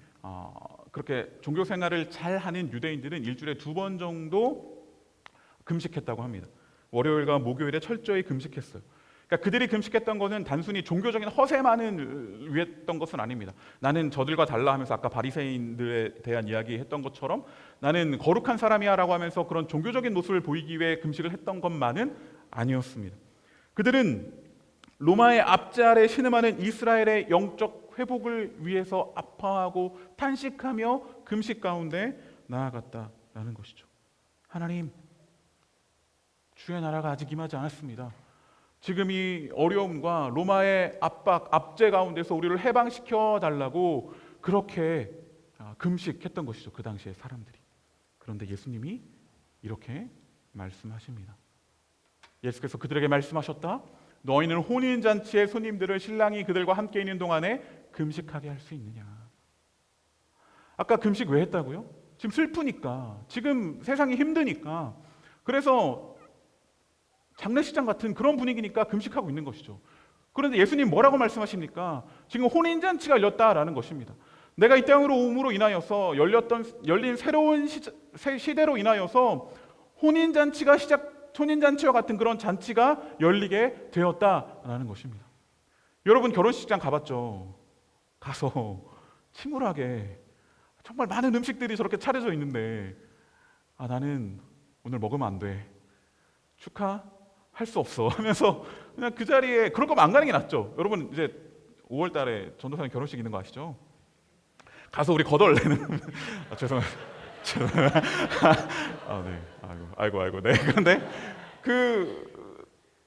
그렇게 종교 생활을 잘하는 유대인들은 일주일에 2번 정도 금식했다고 합니다. 월요일과 목요일에 철저히 금식했어요. 그러니까 그들이 금식했던 것은 단순히 종교적인 허세만을 위했던 것은 아닙니다. 나는 저들과 달라 하면서 아까 바리새인들에 대한 이야기 했던 것처럼 나는 거룩한 사람이야 라고 하면서 그런 종교적인 모습을 보이기 위해 금식을 했던 것만은 아니었습니다. 그들은 로마의 압제 아래 신음하는 이스라엘의 영적 회복을 위해서 아파하고 탄식하며 금식 가운데 나아갔다라는 것이죠. 하나님, 주의 나라가 아직 임하지 않았습니다. 지금 이 어려움과 로마의 압박, 압제 가운데서 우리를 해방시켜 달라고 그렇게 금식했던 것이죠. 그 당시에 사람들이. 그런데 예수님이 이렇게 말씀하십니다. 예수께서 그들에게 말씀하셨다. 너희는 혼인잔치의 손님들을 신랑이 그들과 함께 있는 동안에 금식하게 할 수 있느냐. 아까 금식 왜 했다고요? 지금 슬프니까, 지금 세상이 힘드니까, 그래서 장례식장 같은 그런 분위기니까 금식하고 있는 것이죠. 그런데 예수님 뭐라고 말씀하십니까? 지금 혼인잔치가 열렸다라는 것입니다. 내가 이 땅으로 오므로 인하여서 열린 새로운 시대로 인하여서 혼인잔치와 같은 그런 잔치가 열리게 되었다라는 것입니다. 여러분 결혼식장 가봤죠? 가서 침울하게 정말 많은 음식들이 저렇게 차려져 있는데 나는 오늘 먹으면 안 돼. 축하할 수 없어 하면서 그냥 그 자리에 그럴 거면 안 가는 게 낫죠. 여러분 이제 5월 달에 전도사님 결혼식 있는 거 아시죠? 가서 우리 거덜내는 죄송합니다. 네. 아이고. 네. 그런데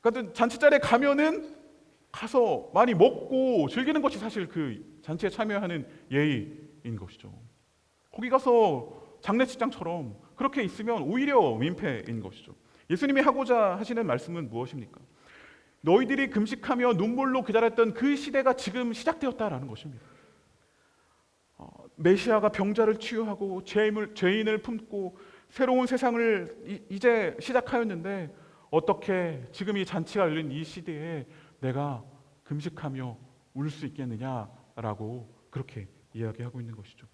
같은 잔치 자리에 가면은 가서 많이 먹고 즐기는 것이 사실 그 잔치에 참여하는 예의인 것이죠. 거기 가서 장례식장처럼 그렇게 있으면 오히려 민폐인 것이죠. 예수님이 하고자 하시는 말씀은 무엇입니까? 너희들이 금식하며 눈물로 기다렸던 그 시대가 지금 시작되었다라는 것입니다. 메시아가 병자를 치유하고 죄인을 품고 새로운 세상을 이제 시작하였는데 어떻게 지금 이 잔치가 열린 이 시대에 내가 금식하며 울 수 있겠느냐라고 그렇게 이야기하고 있는 것이죠.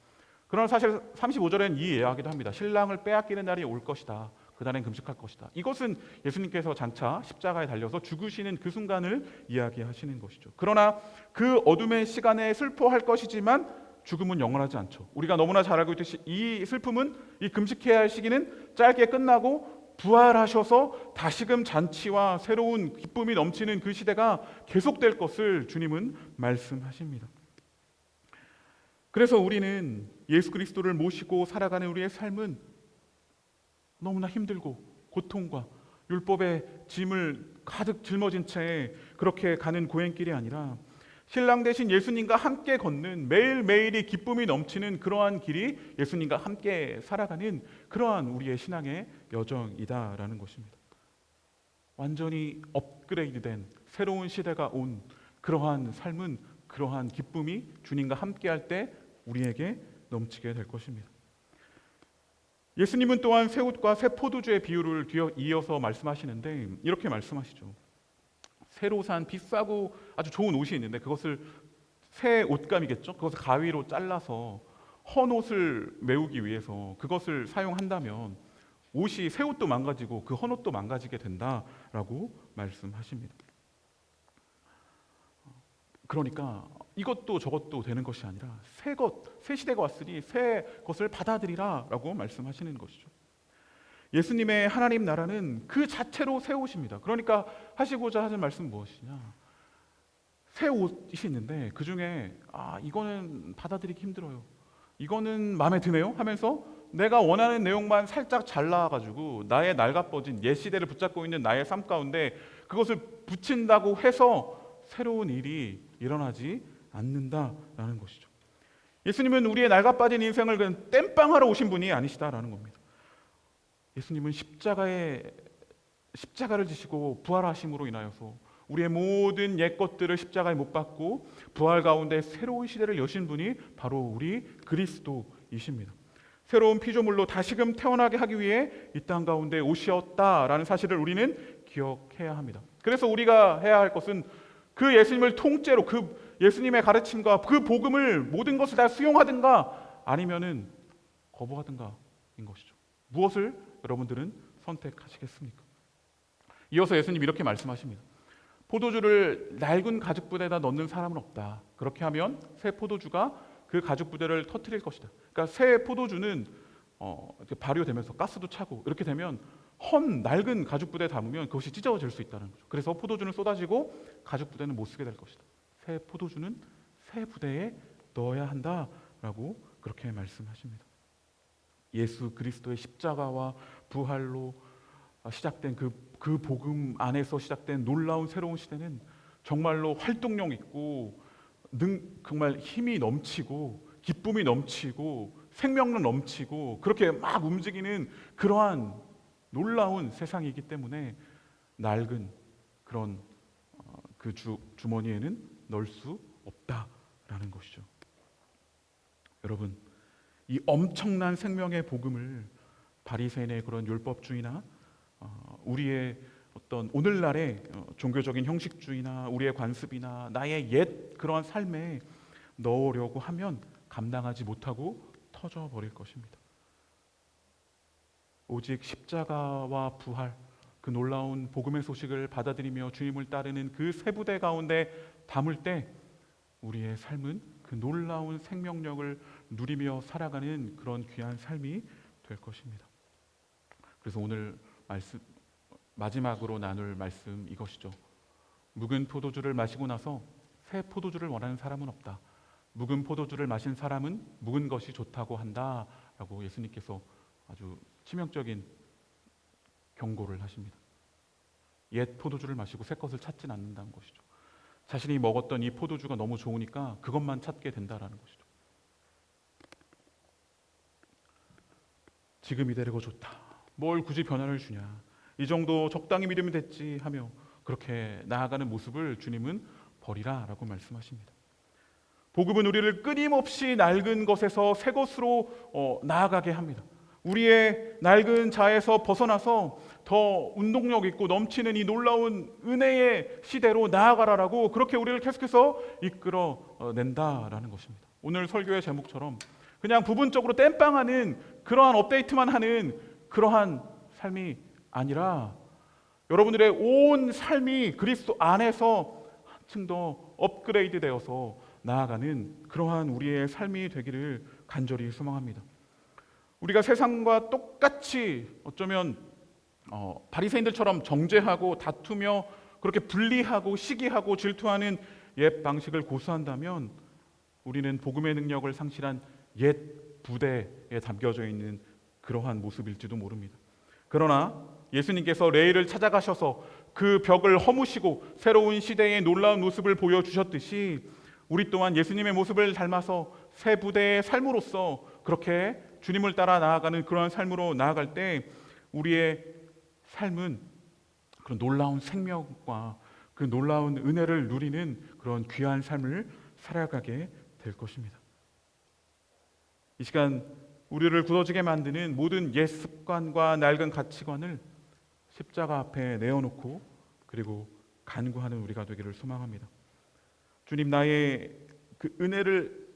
그러나 사실 35절엔 이 이야기도 합니다. 신랑을 빼앗기는 날이 올 것이다. 그날엔 금식할 것이다. 이것은 예수님께서 장차 십자가에 달려서 죽으시는 그 순간을 이야기하시는 것이죠. 그러나 그 어둠의 시간에 슬퍼할 것이지만 죽음은 영원하지 않죠. 우리가 너무나 잘 알고 있듯이 이 슬픔은, 이 금식해야 할 시기는 짧게 끝나고 부활하셔서 다시금 잔치와 새로운 기쁨이 넘치는 그 시대가 계속될 것을 주님은 말씀하십니다. 그래서 우리는 예수 그리스도를 모시고 살아가는 우리의 삶은 너무나 힘들고 고통과 율법의 짐을 가득 짊어진 채 그렇게 가는 고행길이 아니라 신랑 되신 예수님과 함께 걷는, 매일매일이 기쁨이 넘치는 그러한 길이 예수님과 함께 살아가는 그러한 우리의 신앙의 여정이다라는 것입니다. 완전히 업그레이드된 새로운 시대가 온 그러한 삶은, 그러한 기쁨이 주님과 함께할 때 우리에게 넘치게 될 것입니다. 예수님은 또한 새 옷과 새 포도주의 비유를 이어서 말씀하시는데 이렇게 말씀하시죠. 새로 산 비싸고 아주 좋은 옷이 있는데 그것을, 새 옷감이겠죠? 그것을 가위로 잘라서 헌 옷을 메우기 위해서 그것을 사용한다면 옷이, 새 옷도 망가지고 그 헌 옷도 망가지게 된다라고 말씀하십니다. 그러니까 이것도 저것도 되는 것이 아니라 새 시대가 왔으니 새 것을 받아들이라라고 말씀하시는 것이죠. 예수님의 하나님 나라는 그 자체로 새 옷입니다. 그러니까 하시고자 하는 말씀은 무엇이냐? 새 옷이 있는데 그 중에 이거는 받아들이기 힘들어요. 이거는 마음에 드네요 하면서 내가 원하는 내용만 살짝 잘라가지고 나의 낡아버진 옛 시대를 붙잡고 있는 나의 삶 가운데 그것을 붙인다고 해서 새로운 일이 일어나지 않는다라는 것이죠. 예수님은 우리의 낡아빠진 인생을 그냥 땜빵하러 오신 분이 아니시다라는 겁니다. 예수님은 십자가를 지시고 부활하심으로 인하여서 우리의 모든 옛 것들을 십자가에 못 박고 부활 가운데 새로운 시대를 여신 분이 바로 우리 그리스도이십니다. 새로운 피조물로 다시금 태어나게 하기 위해 이 땅 가운데 오셨다라는 사실을 우리는 기억해야 합니다. 그래서 우리가 해야 할 것은 그 예수님을 통째로, 그 예수님의 가르침과 그 복음을 모든 것을 다 수용하든가 아니면은 거부하든가인 것이죠. 무엇을 여러분들은 선택하시겠습니까? 이어서 예수님 이렇게 말씀하십니다. 포도주를 낡은 가죽 부대에다 넣는 사람은 없다. 그렇게 하면 새 포도주가 그 가죽 부대를 터뜨릴 것이다. 그러니까 새 포도주는 발효되면서 가스도 차고 이렇게 되면 헌 낡은 가죽 부대에 담으면 그것이 찢어질 수 있다는 거죠. 그래서 포도주는 쏟아지고 가죽 부대는 못 쓰게 될 것이다. 새 포도주는 새 부대에 넣어야 한다라고 그렇게 말씀하십니다. 예수 그리스도의 십자가와 부활로 시작된 그 복음 안에서 시작된 놀라운 새로운 시대는 정말로 활동력 있고 정말 힘이 넘치고 기쁨이 넘치고 생명력 넘치고 그렇게 막 움직이는 그러한 놀라운 세상이기 때문에 낡은 그런 그 주머니에는 넣을 수 없다라는 것이죠. 여러분, 이 엄청난 생명의 복음을 바리새인의 그런 율법주의나 우리의 어떤 오늘날의 종교적인 형식주의나 우리의 관습이나 나의 옛 그러한 삶에 넣으려고 하면 감당하지 못하고 터져버릴 것입니다. 오직 십자가와 부활, 그 놀라운 복음의 소식을 받아들이며 주님을 따르는 그 새 부대 가운데 담을 때 우리의 삶은 그 놀라운 생명력을 누리며 살아가는 그런 귀한 삶이 될 것입니다. 그래서 오늘 마지막으로 나눌 말씀 이것이죠. 묵은 포도주를 마시고 나서 새 포도주를 원하는 사람은 없다. 묵은 포도주를 마신 사람은 묵은 것이 좋다고 한다라고 예수님께서 아주 치명적인 경고를 하십니다. 옛 포도주를 마시고 새 것을 찾진 않는다는 것이죠. 자신이 먹었던 이 포도주가 너무 좋으니까 그것만 찾게 된다라는 것이죠. 지금 이대로가 좋다. 뭘 굳이 변화를 주냐. 이 정도 적당히 믿으면 됐지 하며 그렇게 나아가는 모습을 주님은 버리라라고 말씀하십니다. 복음은 우리를 끊임없이 낡은 것에서 새 것으로 나아가게 합니다. 우리의 낡은 자에서 벗어나서 더 운동력 있고 넘치는 이 놀라운 은혜의 시대로 나아가라라고 그렇게 우리를 계속해서 이끌어 낸다라는 것입니다. 오늘 설교의 제목처럼 그냥 부분적으로 땜빵하는 그러한 업데이트만 하는 그러한 삶이 아니라 여러분들의 온 삶이 그리스도 안에서 한층 더 업그레이드 되어서 나아가는 그러한 우리의 삶이 되기를 간절히 소망합니다. 우리가 세상과 똑같이 어쩌면 바리새인들처럼 정죄하고 다투며 그렇게 분리하고 시기하고 질투하는 옛 방식을 고수한다면 우리는 복음의 능력을 상실한 옛 부대에 담겨져 있는 그러한 모습일지도 모릅니다. 그러나 예수님께서 레일을 찾아가셔서 그 벽을 허무시고 새로운 시대의 놀라운 모습을 보여주셨듯이 우리 또한 예수님의 모습을 닮아서 새 부대의 삶으로서 그렇게 주님을 따라 나아가는 그러한 삶으로 나아갈 때 우리의 삶은 그런 놀라운 생명과 그 놀라운 은혜를 누리는 그런 귀한 삶을 살아가게 될 것입니다. 이 시간 우리를 굳어지게 만드는 모든 옛 습관과 낡은 가치관을 십자가 앞에 내어놓고 그리고 간구하는 우리가 되기를 소망합니다. 주님, 나의 그 은혜를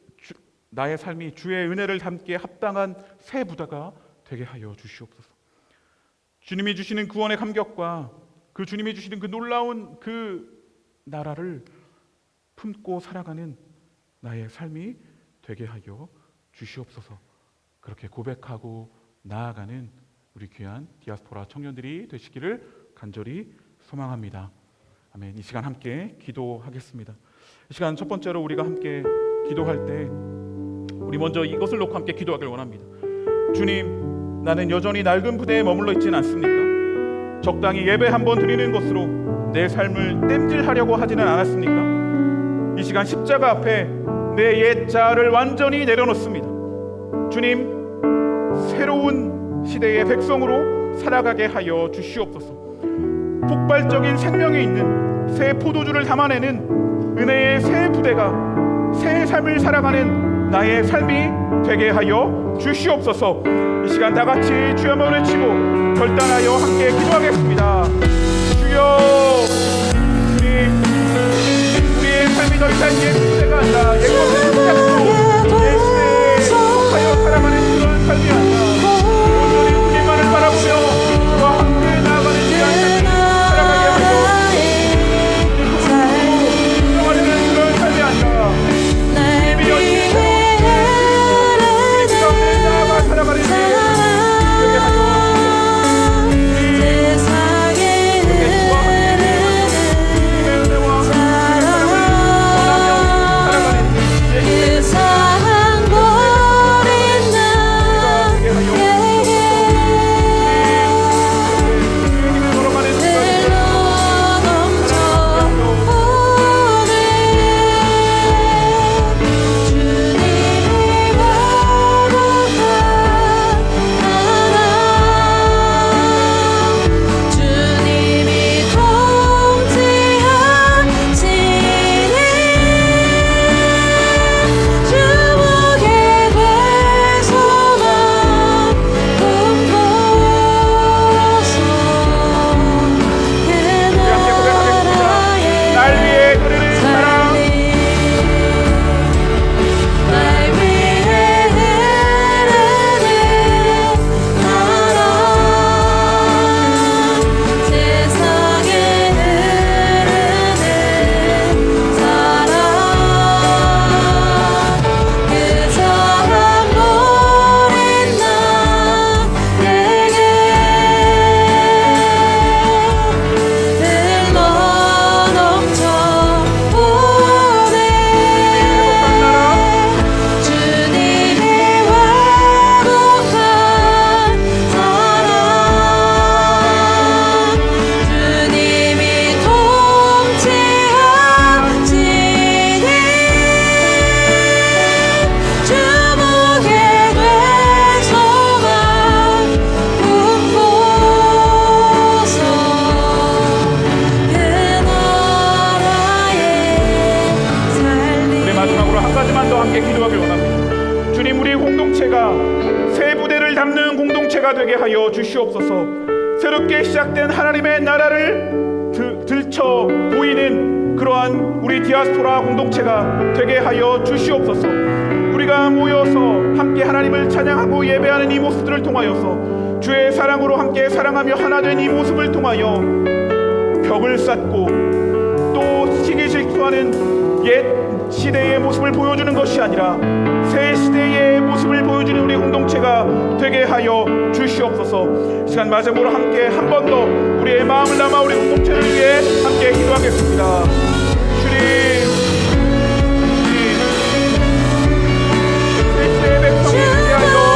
나의 삶이 주의 은혜를 담기에 합당한 새 부다가 되게 하여 주시옵소서. 주님이 주시는 구원의 감격과 그 주님이 주시는 그 놀라운 그 나라를 품고 살아가는 나의 삶이 되게 하여 주시옵소서. 그렇게 고백하고 나아가는 우리 귀한 디아스포라 청년들이 되시기를 간절히 소망합니다. 아멘. 이 시간 함께 기도하겠습니다. 이 시간 첫 번째로 우리가 함께 기도할 때 우리 먼저 이것을 놓고 함께 기도하길 원합니다. 주님, 나는 여전히 낡은 부대에 머물러 있지는 않습니까? 적당히 예배 한번 드리는 것으로 내 삶을 땜질하려고 하지는 않았습니까? 이 시간 십자가 앞에 내 옛 자아를 완전히 내려놓습니다. 주님, 새로운 시대의 백성으로 살아가게 하여 주시옵소서. 폭발적인 생명이 있는 새 포도주를 담아내는 은혜의 새 부대가 새 삶을 살아가는 나의 삶이 되게 하여 주시옵소서. 이 시간 다 같이 주여 한번 외치고 결단하여 함께 기도하겠습니다. 주여, 주님, 우리의 삶이 더 이상 옛 부대가 아니라 옛 것을 붙잡고 옛 시대에 속하여 살아가는 그런 삶이 아니라 온전히 주님만을 바라보며 주와 함께 나아가는 귀한 삶을 살아가게 하여 인정하려는 그런 삶이 아니라 주님이 여신의 우리 가운데 나아가 살아가는 삶이 되게 하여 우리 주와 함께 주님의 은혜와 주님의 사랑을 전하며 살아가는 주님, 우리 공동체가 새 부대를 담는 공동체가 되게 하여 주시옵소서. 새롭게 시작된 하나님의 나라를 들쳐 보이는 그러한 우리 디아스포라 공동체가 되게 하여 주시옵소서. 우리가 모여서 함께 하나님을 찬양하고 예배하는 이 모습들을 통하여서 주의 사랑으로 함께 사랑하며 하나 된 이 모습을 통하여 벽을 쌓고 또 시기 질투하는 옛 시대의 모습을 보여주는 것이 아니라 새 시대의 모습을 보여주는 우리 공동체가 되게 하여 주시옵소서. 시간 마지막으로 함께 한 번 더 우리의 마음을 담아 우리 공동체를 위해 함께 기도하겠습니다. 주님, 새 시대의 백성이 되게 하여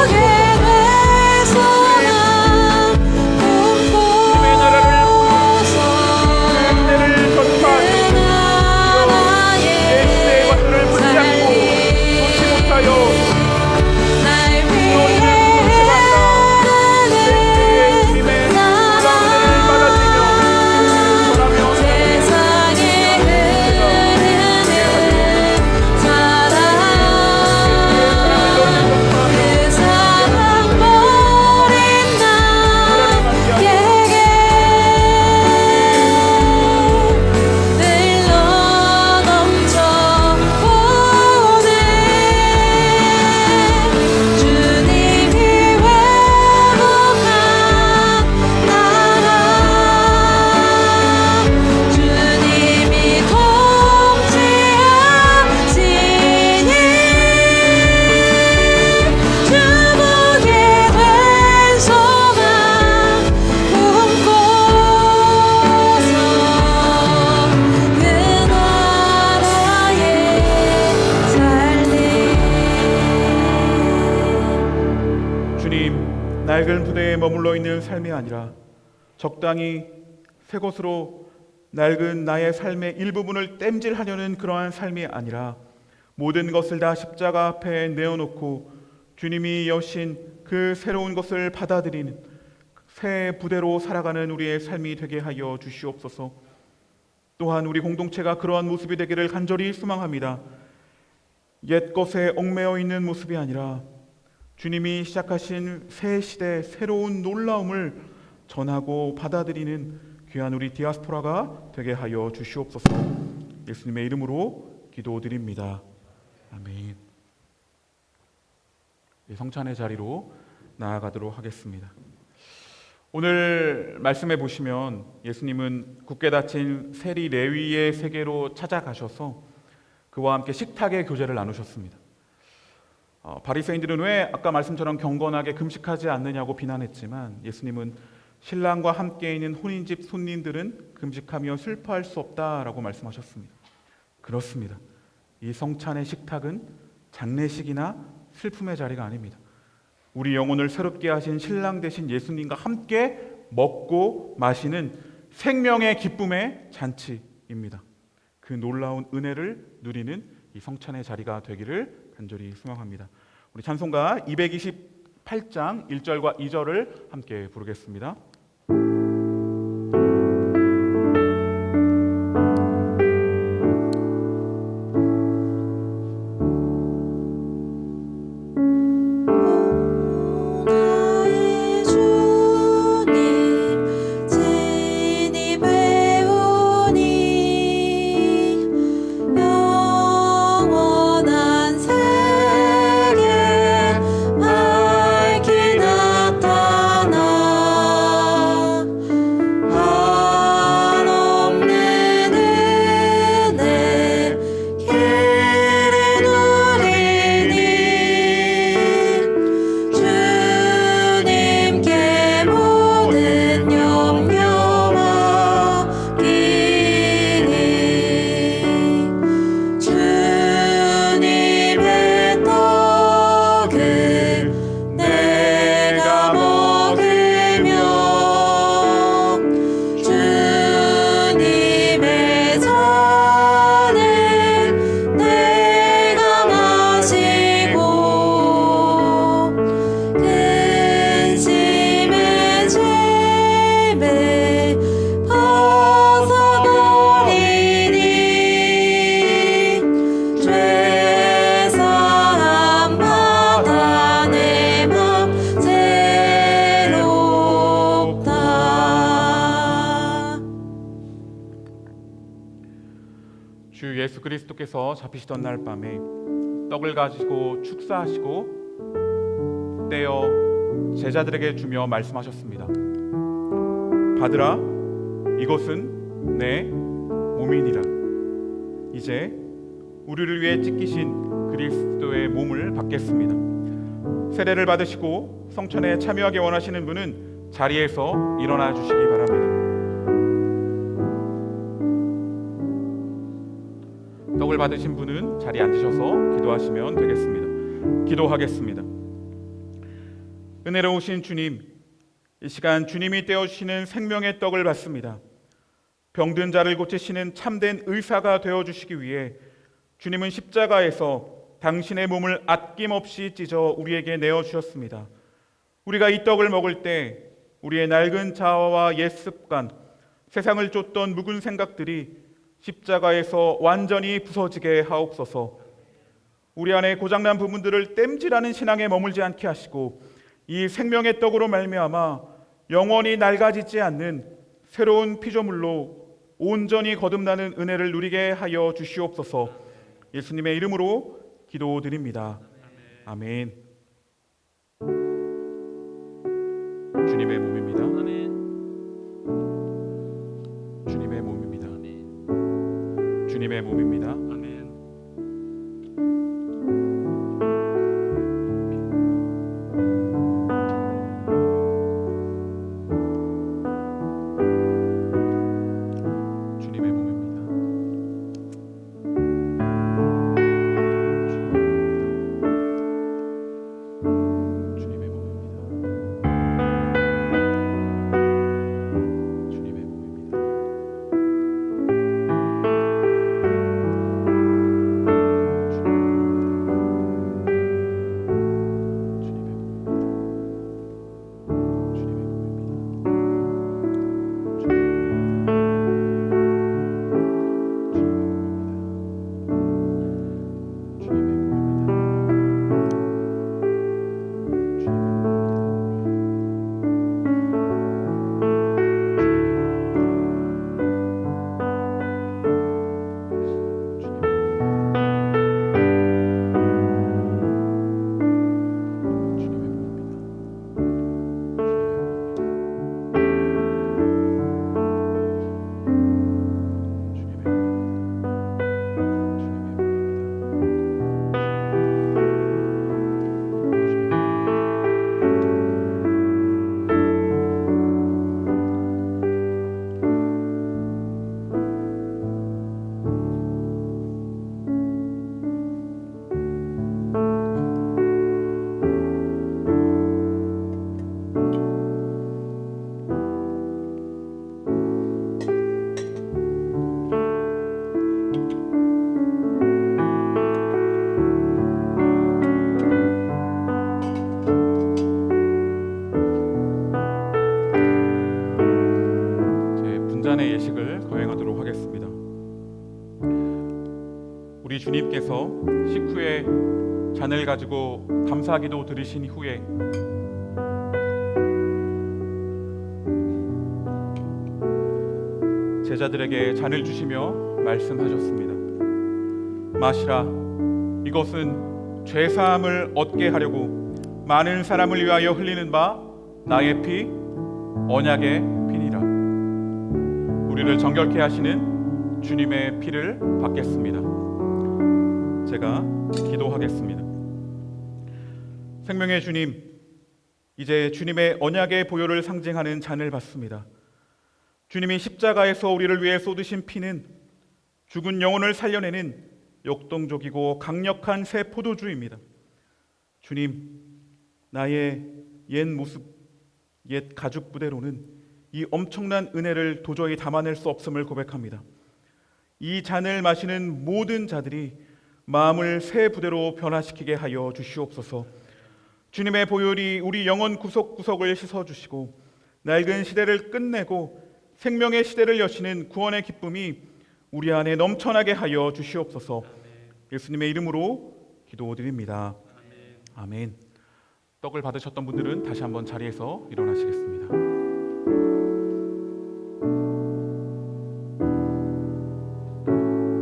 낡은 부대에 머물러 있는 삶이 아니라 적당히 새 것으로 낡은 나의 삶의 일부분을 땜질하려는 그러한 삶이 아니라 모든 것을 다 십자가 앞에 내어놓고 주님이 여신 그 새로운 것을 받아들이는 새 부대로 살아가는 우리의 삶이 되게 하여 주시옵소서. 또한 우리 공동체가 그러한 모습이 되기를 간절히 소망합니다. 옛 것에 얽매여 있는 모습이 아니라 주님이 시작하신 새 시대 새로운 놀라움을 전하고 받아들이는 귀한 우리 디아스포라가 되게 하여 주시옵소서. 예수님의 이름으로 기도드립니다. 아멘. 성찬의 자리로 나아가도록 하겠습니다. 오늘 말씀해 보시면 예수님은 굳게 닫힌 세리 레위의 세계로 찾아가셔서 그와 함께 식탁의 교제를 나누셨습니다. 바리새인들은 왜 아까 말씀처럼 경건하게 금식하지 않느냐고 비난했지만 예수님은 신랑과 함께 있는 혼인집 손님들은 금식하며 슬퍼할 수 없다라고 말씀하셨습니다. 그렇습니다. 이 성찬의 식탁은 장례식이나 슬픔의 자리가 아닙니다. 우리 영혼을 새롭게 하신 신랑 되신 예수님과 함께 먹고 마시는 생명의 기쁨의 잔치입니다. 그 놀라운 은혜를 누리는 이 성찬의 자리가 되기를 간절히 소망합니다. 우리 찬송가 228장 1절과 2절을 함께 부르겠습니다. 나타나 그리스도께서 잡히시던 날 밤에 떡을 가지고 축사하시고 떼어 제자들에게 주며 말씀하셨습니다. 받으라, 이것은 내 몸이니라. 이제 우리를 위해 찢기신 그리스도의 몸을 받겠습니다. 세례를 받으시고 성천에 참여하기 원하시는 분은 자리에서 일어나 주시기 바랍니다. 떡을 받으신 분은 자리에 앉으셔서 기도하시면 되겠습니다. 기도하겠습니다. 은혜로우신 주님, 이 시간 주님이 떼어주시는 생명의 떡을 받습니다. 병든 자를 고치시는 참된 의사가 되어주시기 위해 주님은 십자가에서 당신의 몸을 아낌없이 찢어 우리에게 내어주셨습니다. 우리가 이 떡을 먹을 때 우리의 낡은 자아와 옛 습관, 세상을 쫓던 묵은 생각들이 십자가에서 완전히 부서지게 하옵소서. 우리 안에 고장난 부분들을 땜질하는 신앙에 머물지 않게 하시고 이 생명의 떡으로 말미암아 영원히 낡아지지 않는 새로운 피조물로 온전히 거듭나는 은혜를 누리게 하여 주시옵소서. 예수님의 이름으로 기도드립니다. 아멘. 주님의 몸입니다. 주님의 몸입니다. 주님의 몸입니다. 주님의 몸입니다. 주님의 몸입니다. 주님의 몸입니다. 분잔의 예식을 거행하도록 하겠습니다. 우리 주님께서 식후에 잔을 가지고 감사기도 드리신 후에 제자들에게 잔을 주시며 말씀하셨습니다. 마시라, 이것은 죄사함을 얻게 하려고 많은 사람을 위하여 흘리는 바 나의 피, 언약의 피니라. 우리를 정결케 하시는 주님의 피를 받겠습니다. 제가 기도하겠습니다. 생명의 주님, 이제 주님의 언약의 보혈을 상징하는 잔을 받습니다. 주님이 십자가에서 우리를 위해 쏟으신 피는 죽은 영혼을 살려내는 역동적이고 강력한 새 포도주입니다. 주님, 나의 옛 모습, 옛 가죽 부대로는 이 엄청난 은혜를 도저히 담아낼 수 없음을 고백합니다. 이 잔을 마시는 모든 자들이 마음을 새 부대로 변화시키게 하여 주시옵소서. 주님의 보혈이 우리 영혼 구석구석을 씻어주시고 낡은 시대를 끝내고 생명의 시대를 여시는 구원의 기쁨이 우리 안에 넘쳐나게 하여 주시옵소서. 예수님의 이름으로 기도드립니다. 아멘. 떡을 받으셨던 분들은 다시 한번 자리에서 일어나시겠습니다.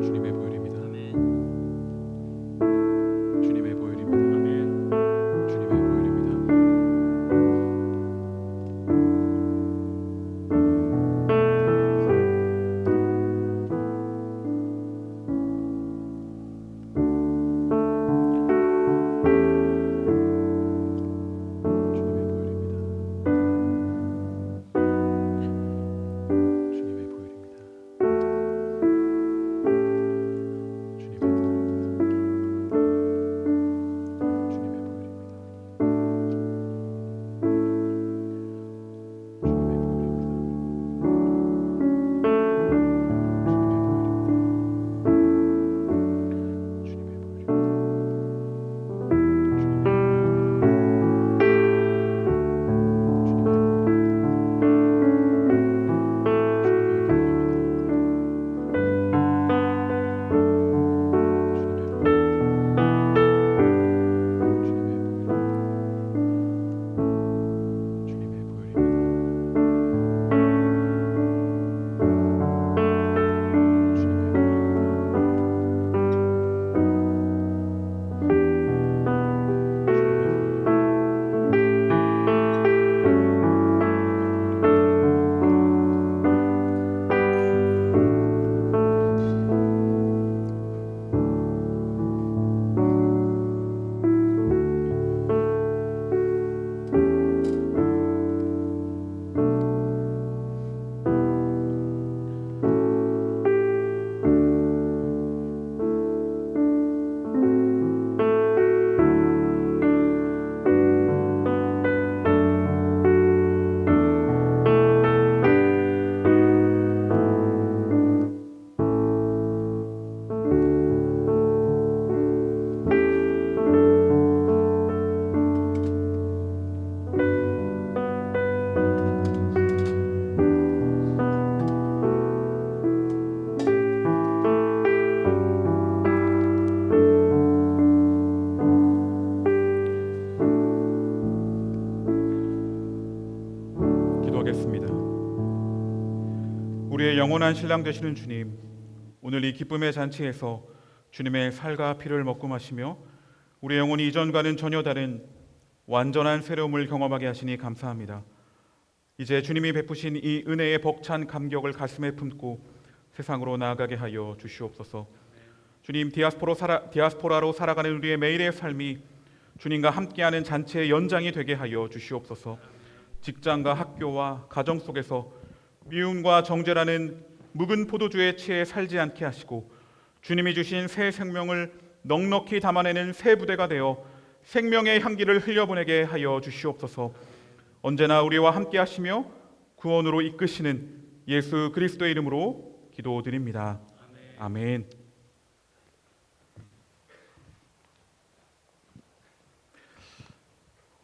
주님의 보혈입니다. 우리의 영원한 신랑 되시는 주님, 오늘 이 기쁨의 잔치에서 주님의 살과 피를 먹고 마시며 우리의 영혼이 이전과는 전혀 다른 완전한 새로움을 경험하게 하시니 감사합니다. 이제 주님이 베푸신 이 은혜의 벅찬 감격을 가슴에 품고 세상으로 나아가게 하여 주시옵소서. 주님, 디아스포라로 살아가는 우리의 매일의 삶이 주님과 함께하는 잔치의 연장이 되게 하여 주시옵소서. 직장과 학교와 가정 속에서 미움과 정죄라는 묵은 포도주에 취해 살지 않게 하시고 주님이 주신 새 생명을 넉넉히 담아내는 새 부대가 되어 생명의 향기를 흘려보내게 하여 주시옵소서. 언제나 우리와 함께 하시며 구원으로 이끄시는 예수 그리스도의 이름으로 기도드립니다. 아멘.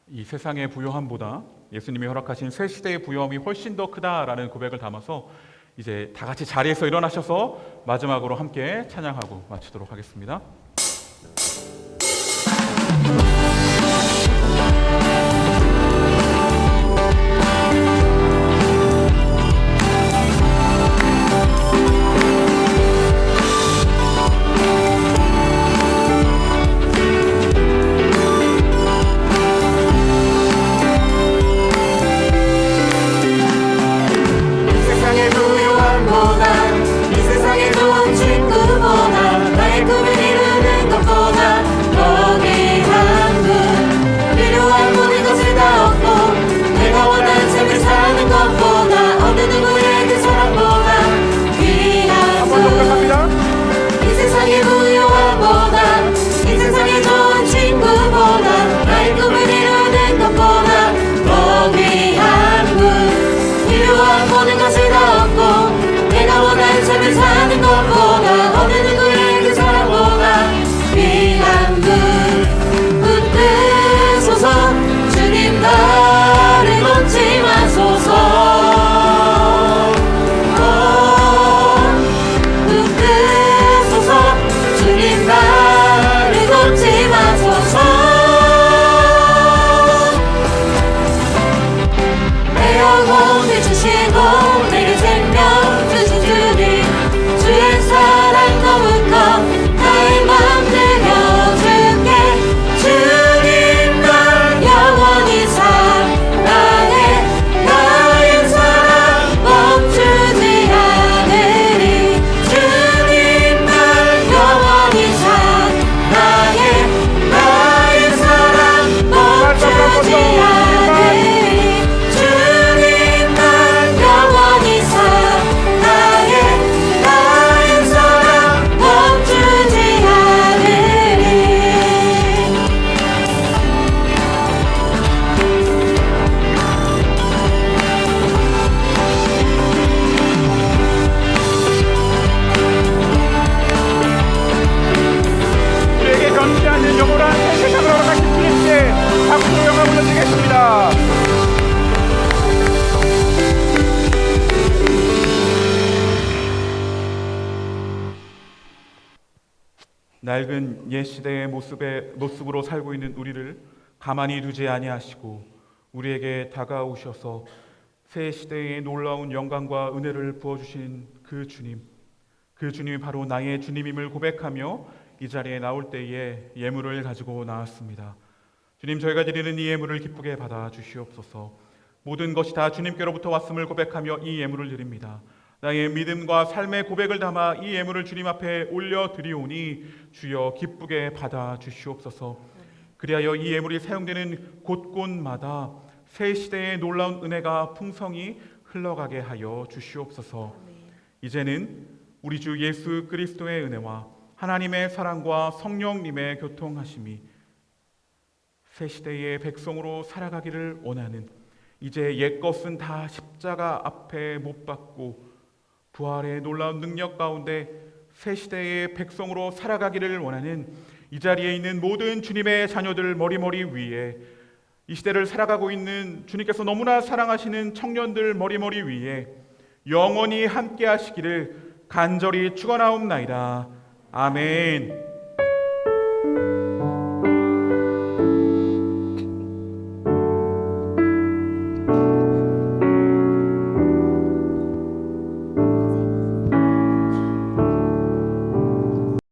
이 세상의 부요함보다 예수님이 허락하신 새 시대의 부요함이 훨씬 더 크다라는 고백을 담아서 이제 다 같이 자리에서 일어나셔서 마지막으로 함께 찬양하고 마치도록 하겠습니다. 낡은 옛 시대의 모습으로 살고 있는 우리를 가만히 두지 아니하시고 우리에게 다가오셔서 새 시대의 놀라운 영광과 은혜를 부어주신 그 주님이 바로 나의 주님임을 고백하며 이 자리에 나올 때에 예물을 가지고 나왔습니다. 주님, 저희가 드리는 이 예물을 기쁘게 받아 주시옵소서. 모든 것이 다 주님께로부터 왔음을 고백하며 이 예물을 드립니다. 나의 믿음과 삶의 고백을 담아 이 예물을 주님 앞에 올려드리오니 주여 기쁘게 받아 주시옵소서. 그리하여 이 예물이 사용되는 곳곳마다 새 시대의 놀라운 은혜가 풍성히 흘러가게 하여 주시옵소서. 이제는 우리 주 예수 그리스도의 은혜와 하나님의 사랑과 성령님의 교통하심이 새 시대의 백성으로 살아가기를 원하는, 이제 옛것은 다 십자가 앞에 못 박고 부활의 놀라운 능력 가운데 새 시대의 백성으로 살아가기를 원하는 이 자리에 있는 모든 주님의 자녀들 머리머리 위에, 이 시대를 살아가고 있는 주님께서 너무나 사랑하시는 청년들 머리머리 위에 영원히 함께 하시기를 간절히 축원하옵나이다. 아멘.